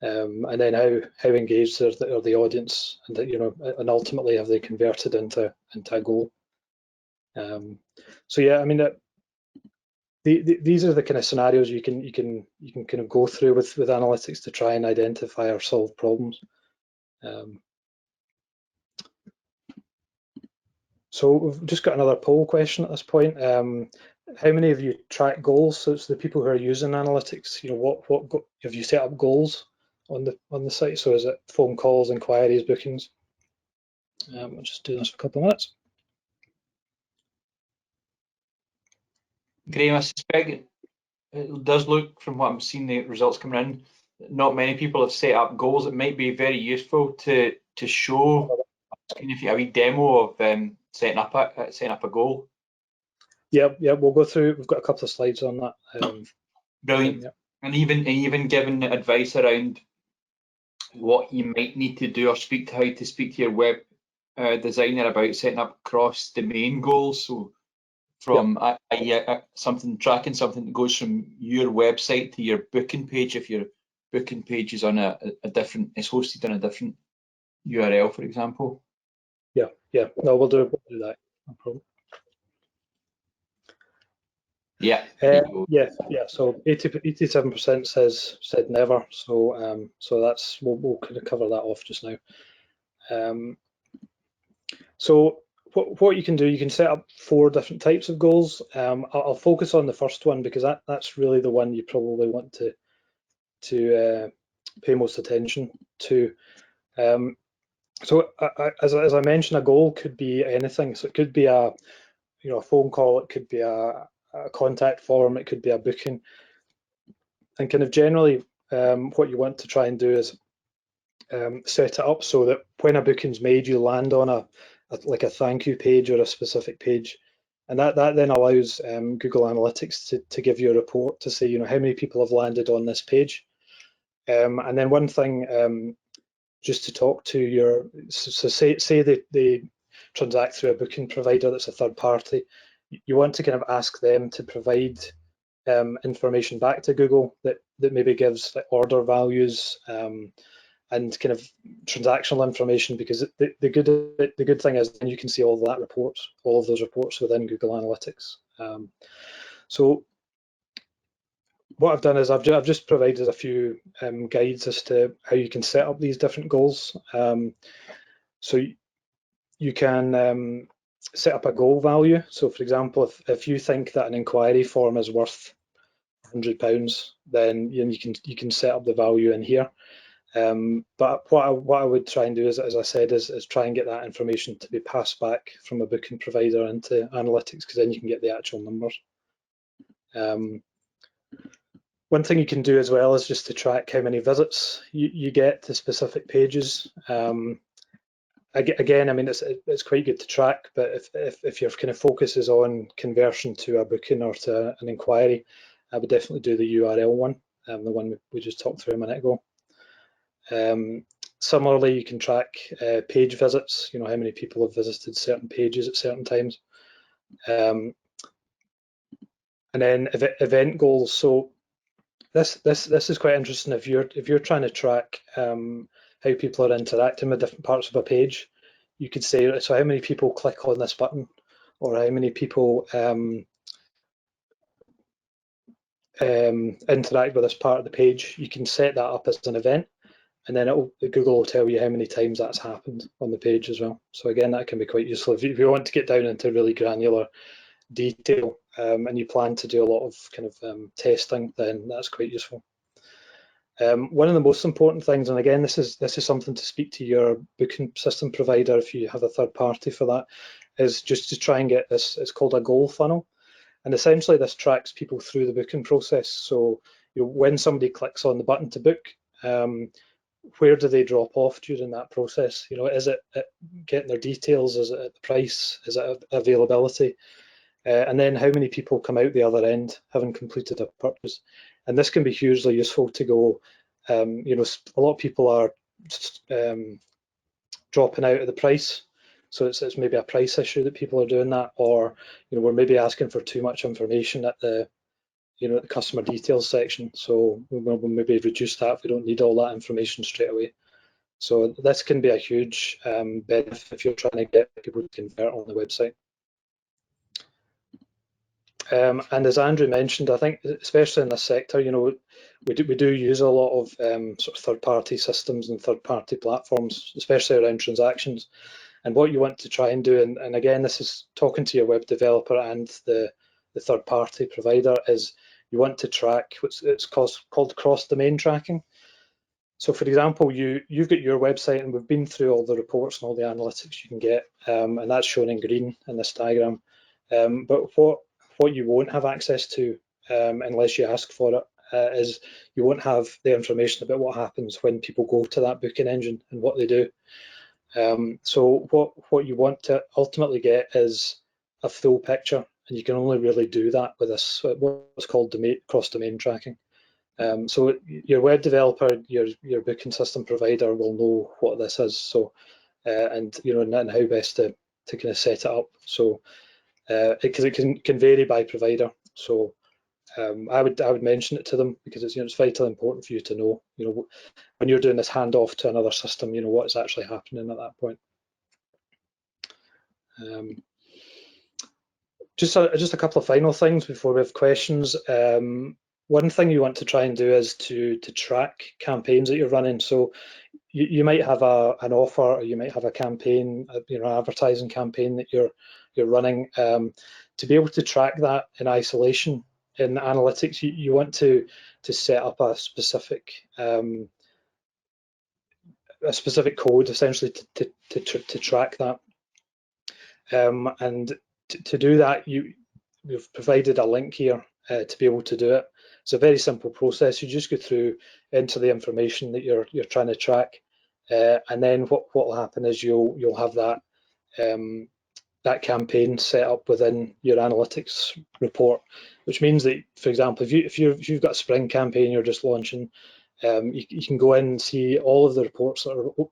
And then how engaged are the audience, and and ultimately have they converted into a goal? So yeah, I mean, these are the kind of scenarios you can kind of go through with analytics to try and identify or solve problems. So we've just got another poll question at this point. How many of you track goals? So it's the people who are using analytics. What have you set up goals on the site? So is it phone calls, inquiries, bookings? I'll just do this for a couple of minutes. Graham, I suspect it does look, from what I'm seeing, the results coming in, not many people have set up goals. It might be very useful to show, if you have a wee demo of setting up a goal. Yeah, we'll go through. We've got a couple of slides on that. Brilliant. Yeah. And even giving advice around what you might need to do, or how to speak to your web designer about setting up cross-domain goals. So from tracking something that goes from your website to your booking page, if your booking page is on is hosted on a different URL, for example. Yeah. No, we'll do that. No problem. Yeah. Yeah. So 87% said never. So that's we'll kind of cover that off just now. So what you can do, you can set up 4 different types of goals. I'll focus on the first one because that's really the one you probably want to pay most attention to. So as I mentioned, a goal could be anything. So it could be a phone call, it could be a contact form, it could be a booking. And kind of generally, what you want to try and do is set it up so that when a booking's made, you land on like a thank you page or a specific page, and that then allows Google Analytics to give you a report to say how many people have landed on this page. And then one thing just to talk to your, so say they transact through a booking provider that's a third party, you want to kind of ask them to provide information back to Google that maybe gives like order values and kind of transactional information, because the good thing is then you can see all of those reports within Google Analytics. So what I've done is I've just provided a few guides as to how you can set up these different goals. So you can set up a goal value. So for example, if you think that an inquiry form is worth £100, then you can set up the value in here. But what I would try and do is, as I said, is try and get that information to be passed back from a booking provider into analytics, because then you can get the actual numbers. One thing you can do as well is just to track how many visits you get to specific pages. Again, I mean, it's quite good to track, but if your kind of focus is on conversion to a booking or to an inquiry, I would definitely do the URL one, the one we just talked through a minute ago. Similarly, you can track page visits, how many people have visited certain pages at certain times. And then event goals. So this is quite interesting. If you're trying to track how people are interacting with different parts of a page, you could say, so how many people click on this button, or how many people interact with this part of the page. You can set that up as an event, and then Google will tell you how many times that's happened on the page as well. So again, that can be quite useful if you want to get down into really granular detail and you plan to do a lot of kind of testing, then that's quite useful. One of the most important things, and again, this is something to speak to your booking system provider if you have a third party for that, is just to try and get this. It's called a goal funnel, and essentially this tracks people through the booking process. So when somebody clicks on the button to book, where do they drop off during that process? Is it getting their details? Is it at the price? Is it availability? And then how many people come out the other end having completed a purchase? And this can be hugely useful to go, a lot of people are dropping out of the price. So it's maybe a price issue that people are doing that, or we're maybe asking for too much information at the the customer details section. So we'll maybe reduce that if we don't need all that information straight away. So this can be a huge benefit if you're trying to get people to convert on the website. And as Andrew mentioned, I think especially in this sector, we do use a lot of sort of third-party systems and third-party platforms, especially around transactions. And what you want to try and do, and again, this is talking to your web developer and the third-party provider, is you want to track it's called cross-domain tracking. So for example, you've got your website, and we've been through all the reports and all the analytics you can get, and that's shown in green in this diagram. But what you won't have access to unless you ask for it is you won't have the information about what happens when people go to that booking engine and what they do. So what you want to ultimately get is a full picture, and you can only really do that with this what's called cross-domain tracking. So your web developer, your booking system provider will know what this is. So and how best to kind of set it up. So because it can vary by provider. So I would mention it to them, because it's vitally important for you to know when you're doing this handoff to another system, what is actually happening at that point. Just a couple of final things before we have questions. One thing you want to try and do is to track campaigns that you're running. So you might have an offer, or you might have a campaign, an advertising campaign that you're running. To be able to track that in isolation in analytics, you want to set up a specific code essentially to track that. And to do that, we've provided a link here to be able to do it. It's a very simple process. You just go through, enter the information that you're trying to track, and then what will happen is you'll have that that campaign set up within your analytics report, which means that, for example, if you've got a spring campaign you're just launching, you can go in and see all of the reports that are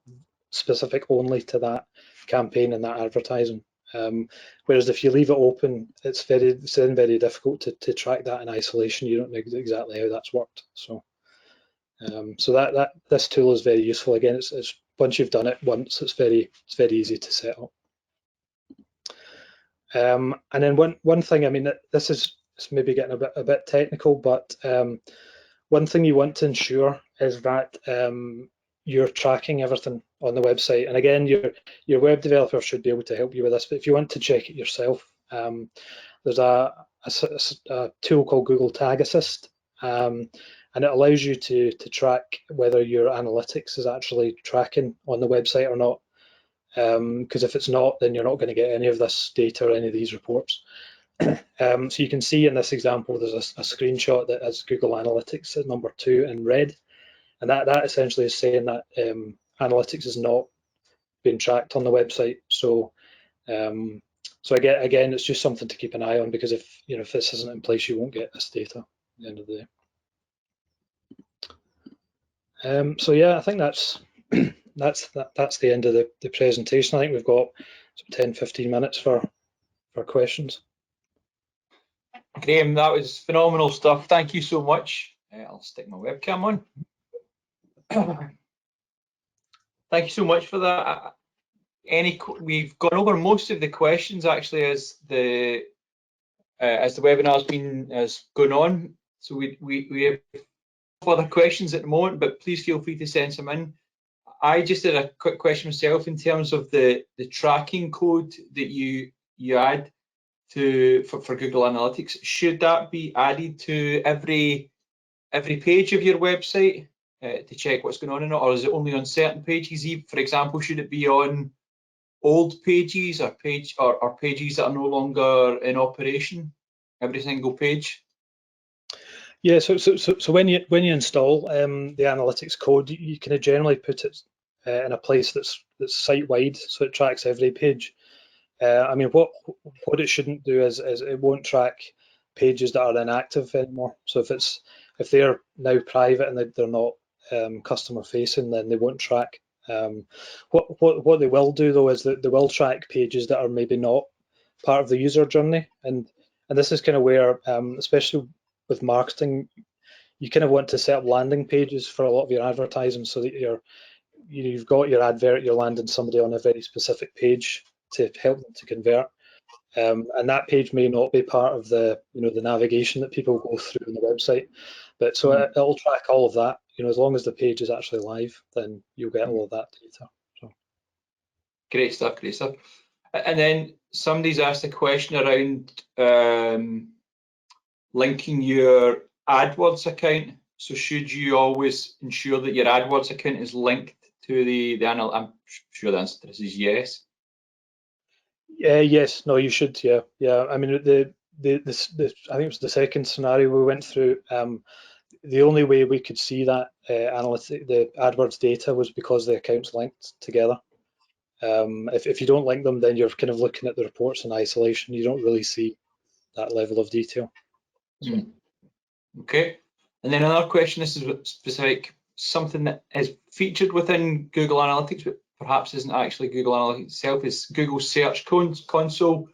specific only to that campaign and that advertising. Whereas if you leave it open, it's then very difficult to track that in isolation. You don't know exactly how that's worked. So that this tool is very useful. Again, it's once you've done it once, it's very easy to set up. And then one thing, I mean, this is maybe getting a bit technical, but one thing you want to ensure is that you're tracking everything on the website. And again, your web developer should be able to help you with this, but if you want to check it yourself, there's a tool called Google Tag Assist, and it allows you to track whether your analytics is actually tracking on the website or not. Because if it's not, then you're not going to get any of this data or any of these reports. So you can see in this example, there's a screenshot that has Google Analytics at number 2 in red, and that essentially is saying that analytics is not being tracked on the website. So again, it's just something to keep an eye on, because if this isn't in place, you won't get this data at the end of the day. So yeah, I think that's the end of the presentation. I think we've got 10-15 minutes for questions. Graham, that was phenomenal stuff. Thank you so much. I'll stick my webcam on. Thank you so much for that. We've gone over most of the questions actually as the webinar has gone on. So we have further questions at the moment, but please feel free to send some in. I just had a quick question myself in terms of the tracking code that you add for Google Analytics. Should that be added to every page of your website to check what's going on in it, or is it only on certain pages? For example, should it be on old pages or pages that are no longer in operation? Every single page? Yeah, so when you install the analytics code, you can generally put it in a place that's site-wide, so it tracks every page. I mean, what it shouldn't do is it won't track pages that are inactive anymore. So if they're now private and they're not customer facing, then they won't track. What they will do though is that they will track pages that are maybe not part of the user journey, and this is kind of where, especially with marketing, you kind of want to set up landing pages for a lot of your advertising, so that you've got your advert, you're landing somebody on a very specific page to help them to convert, and that page may not be part of the the navigation that people go through on the website, but so it'll track all of that. As long as the page is actually live, then you'll get all of that data. So great stuff. And then somebody's asked a question around linking your AdWords account. So should you always ensure that your AdWords account is linked to the analytics? I'm sure the answer to this is yes. Yes, no, you should. Yeah. I mean, I think it was the second scenario we went through. The only way we could see that the AdWords data was because the accounts linked together. If you don't link them, then you're kind of looking at the reports in isolation. You don't really see that level of detail. So. Okay. And then another question, this is specific, something that is featured within Google Analytics, but perhaps isn't actually Google Analytics itself, is Google Search Console.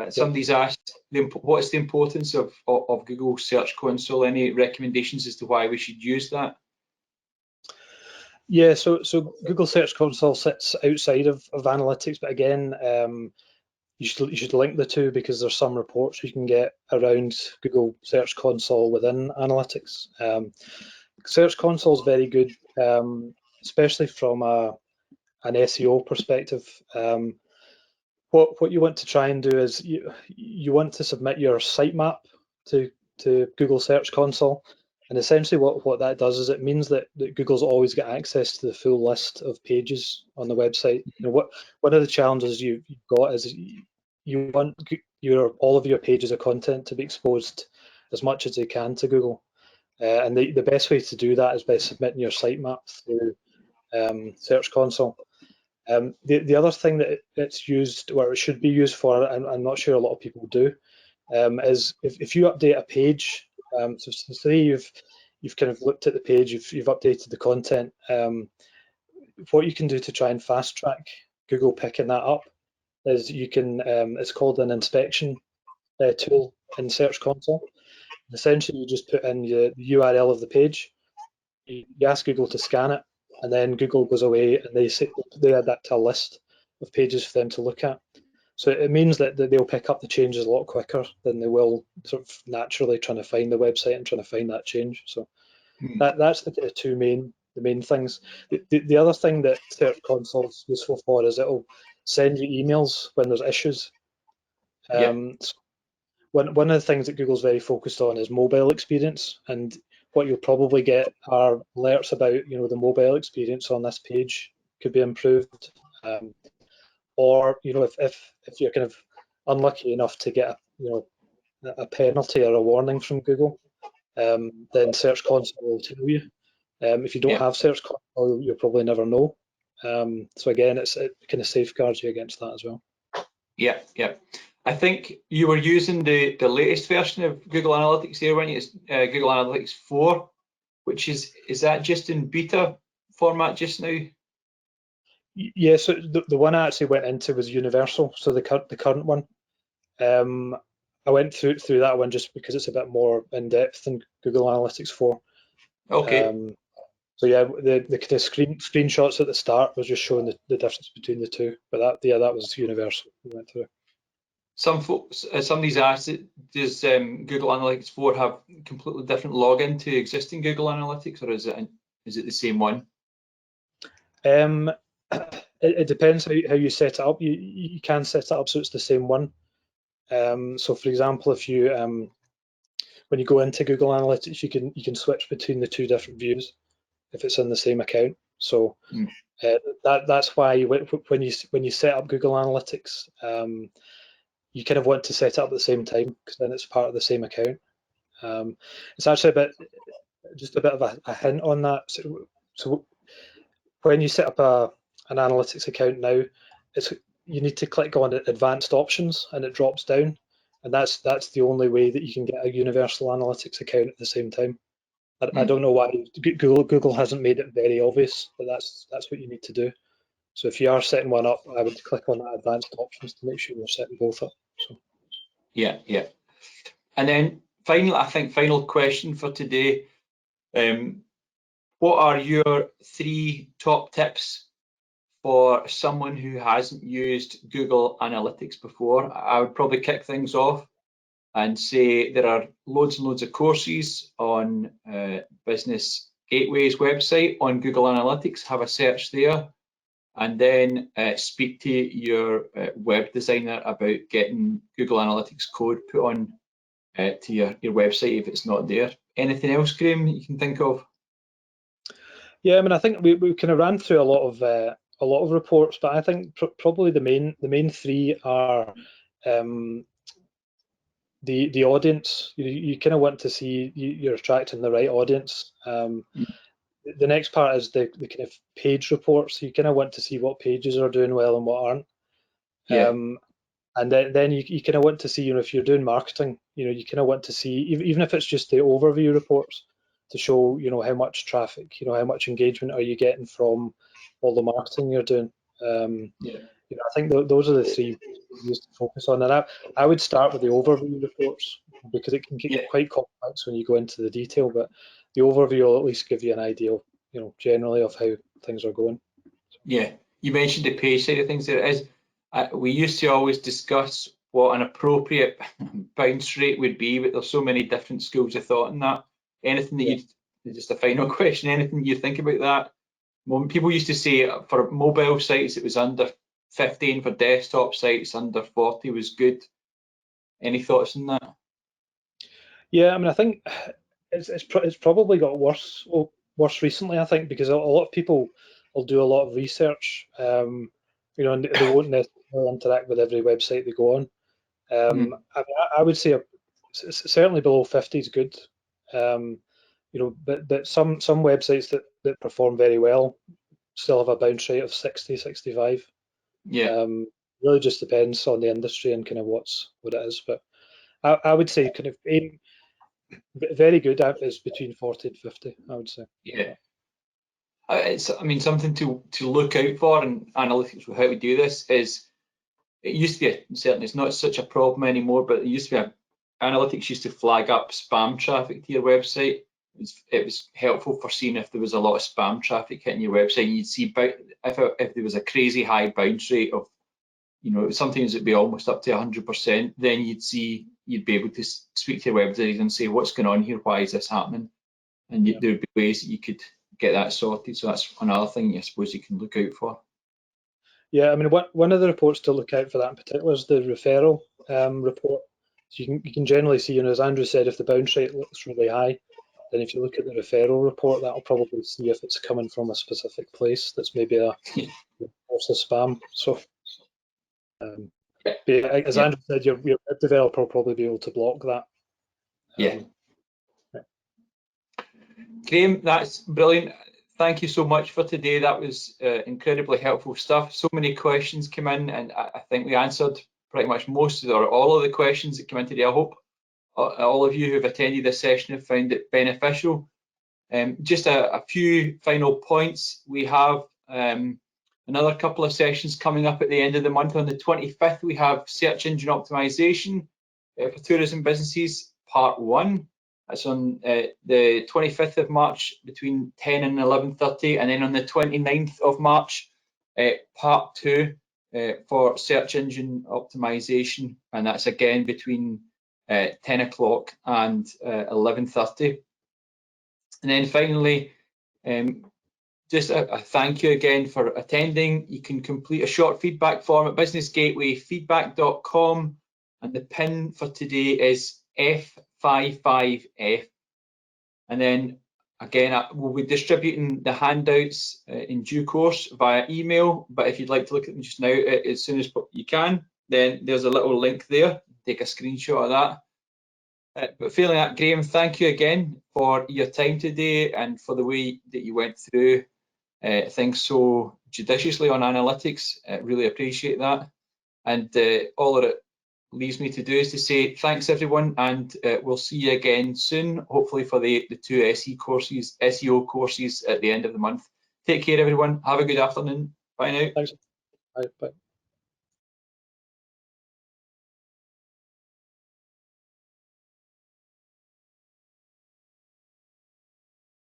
Somebody's asked, what is the importance of Google Search Console? Any recommendations as to why we should use that? Yeah, so Google Search Console sits outside of analytics, but again, you should link the two, because there's some reports you can get around Google Search Console within analytics. Search Console is very good, especially from an SEO perspective. What you want to try and do is you want to submit your sitemap to Google Search Console, and essentially what that does is it means that Google's always got access to the full list of pages on the website. One of the challenges you've got is you want all of your pages of content to be exposed as much as they can to Google, and the best way to do that is by submitting your sitemap through Search Console. The other thing that it's used, or it should be used for, and I'm not sure a lot of people do, is if you update a page. So say you've kind of looked at the page, you've updated the content. What you can do to try and fast track Google picking that up is you can, it's called an inspection tool in Search Console. Essentially, you just put in the URL of the page, you ask Google to scan it, and then Google goes away and they add that to a list of pages for them to look at. So it means that they'll pick up the changes a lot quicker than they will sort of naturally trying to find the website and trying to find that change. So that's the kind of the main things. The other thing that Search Console is useful for is it'll send you emails when there's issues. So one of the things that Google's very focused on is mobile experience, and what you'll probably get are alerts about, the mobile experience on this page could be improved. Or if you're kind of unlucky enough to get a penalty or a warning from Google, then Search Console will tell you. If you don't have Search Console, you'll probably never know. So again, it kind of safeguards you against that as well. Yeah. I think you were using the latest version of Google Analytics there, weren't you? It's Google Analytics 4, which is that just in beta format just now? Yeah, so the one I actually went into was Universal, so the current one. I went through that one just because it's a bit more in depth than Google Analytics 4. Okay. So yeah, the kind of screenshots at the start was just showing the difference between the two, but that was Universal we went through. Some folks, somebody's asked, does Google Analytics 4 have completely different login to existing Google Analytics, or is it the same one? It depends how you set it up. You can set it up so it's the same one. So for example, if you when you go into Google Analytics, you can switch between the two different views if it's in the same account. So that's why when you set up Google Analytics, you kind of want to set it up at the same time, because then it's part of the same account. It's actually just a bit of a hint on that. So when you set up an analytics account now, you need to click on advanced options and it drops down, and that's the only way that you can get a universal analytics account at the same time. I don't know why Google hasn't made it very obvious, but that's what you need to do. So if you are setting one up, I would click on that advanced options to make sure you're setting both up. So. Yeah. And then final question for today. What are your 3 top tips for someone who hasn't used Google Analytics before? I would probably kick things off and say there are loads and loads of courses on Business Gateway's website on Google Analytics. Have a search there, and then speak to your web designer about getting Google Analytics code put on to your website if it's not there. Anything else, Graham, that you can think of? Yeah, I mean, I think we kind of ran through a lot of reports, but I think probably the main 3 are the audience. You kind of want to see you're attracting the right audience. The next part is the kind of page reports. You kind of want to see what pages are doing well and what aren't. And then you kind of want to see, if you're doing marketing, you kind of want to see, even if it's just the overview reports, to show, how much traffic, how much engagement are you getting from all the marketing you're doing. I think those are the 3 things to focus on. And I would start with the overview reports, because it can get quite complex when you go into the detail, but the overview will at least give you an idea, generally of how things are going. Yeah, you mentioned the page side of things. There is. We used to always discuss what an appropriate bounce rate would be, but there's so many different schools of thought in that. Anything that just a final question, anything you think about that? Well, people used to say for mobile sites it was under 15, for desktop sites under 40 was good. Any thoughts on that? Yeah, I mean, I think it's probably got worse recently, I think, because a lot of people will do a lot of research, and they won't necessarily interact with every website they go on. I would say certainly below 50 is good, but some websites that perform very well still have a bounce rate of 60, 65. Really just depends on the industry and kind of what it is, but I would say kind of Very good at is between 40 and 50, I would say. Yeah. It's, I mean, something to look out for in analytics with how we do this is, it used to be, certainly it's not such a problem anymore, but it used to be, analytics used to flag up spam traffic to your website. It was helpful for seeing if there was a lot of spam traffic hitting your website, and you'd see if there was a crazy high bounce rate of, you know, sometimes it'd be almost up to 100%, then you'd be able to speak to your website and say, what's going on here, why is this happening? And there would be ways that you could get that sorted. So that's another thing I suppose you can look out for. Yeah, I mean, one of the reports to look out for that in particular is the referral report. So you can generally see, you know, as Andrew said, if the bounce rate looks really high, then if you look at the referral report, that'll probably see if it's coming from a specific place that's maybe a source of spam. So, as Andrew said, your web developer will probably be able to block that. Graham, that's brilliant. Thank you so much for today. That was incredibly helpful stuff. So many questions came in, and I think we answered pretty much most of or all of the questions that came in today. I hope all of you who have attended this session have found it beneficial. Just a few final points. We have another couple of sessions coming up at the end of the month. On the 25th, we have Search Engine Optimization for Tourism Businesses, Part 1. That's on the 25th of March between 10 and 11:30, and then on the 29th of March, Part 2 for Search Engine Optimization, and that's again between 10 o'clock and 11:30. And then finally, just a thank you again for attending. You can complete a short feedback form at businessgatewayfeedback.com, and the PIN for today is F55F. And then again, we'll be distributing the handouts in due course via email, but if you'd like to look at them just now as soon as you can, then there's a little link there. Take a screenshot of that. But failing that, Graham, thank you again for your time today and for the way that you went through things so judiciously on analytics. Really appreciate that. And all that it leaves me to do is to say thanks everyone, and we'll see you again soon, hopefully for the two SEO courses at the end of the month. Take care everyone. Have a good afternoon. Bye now. Thanks. Bye.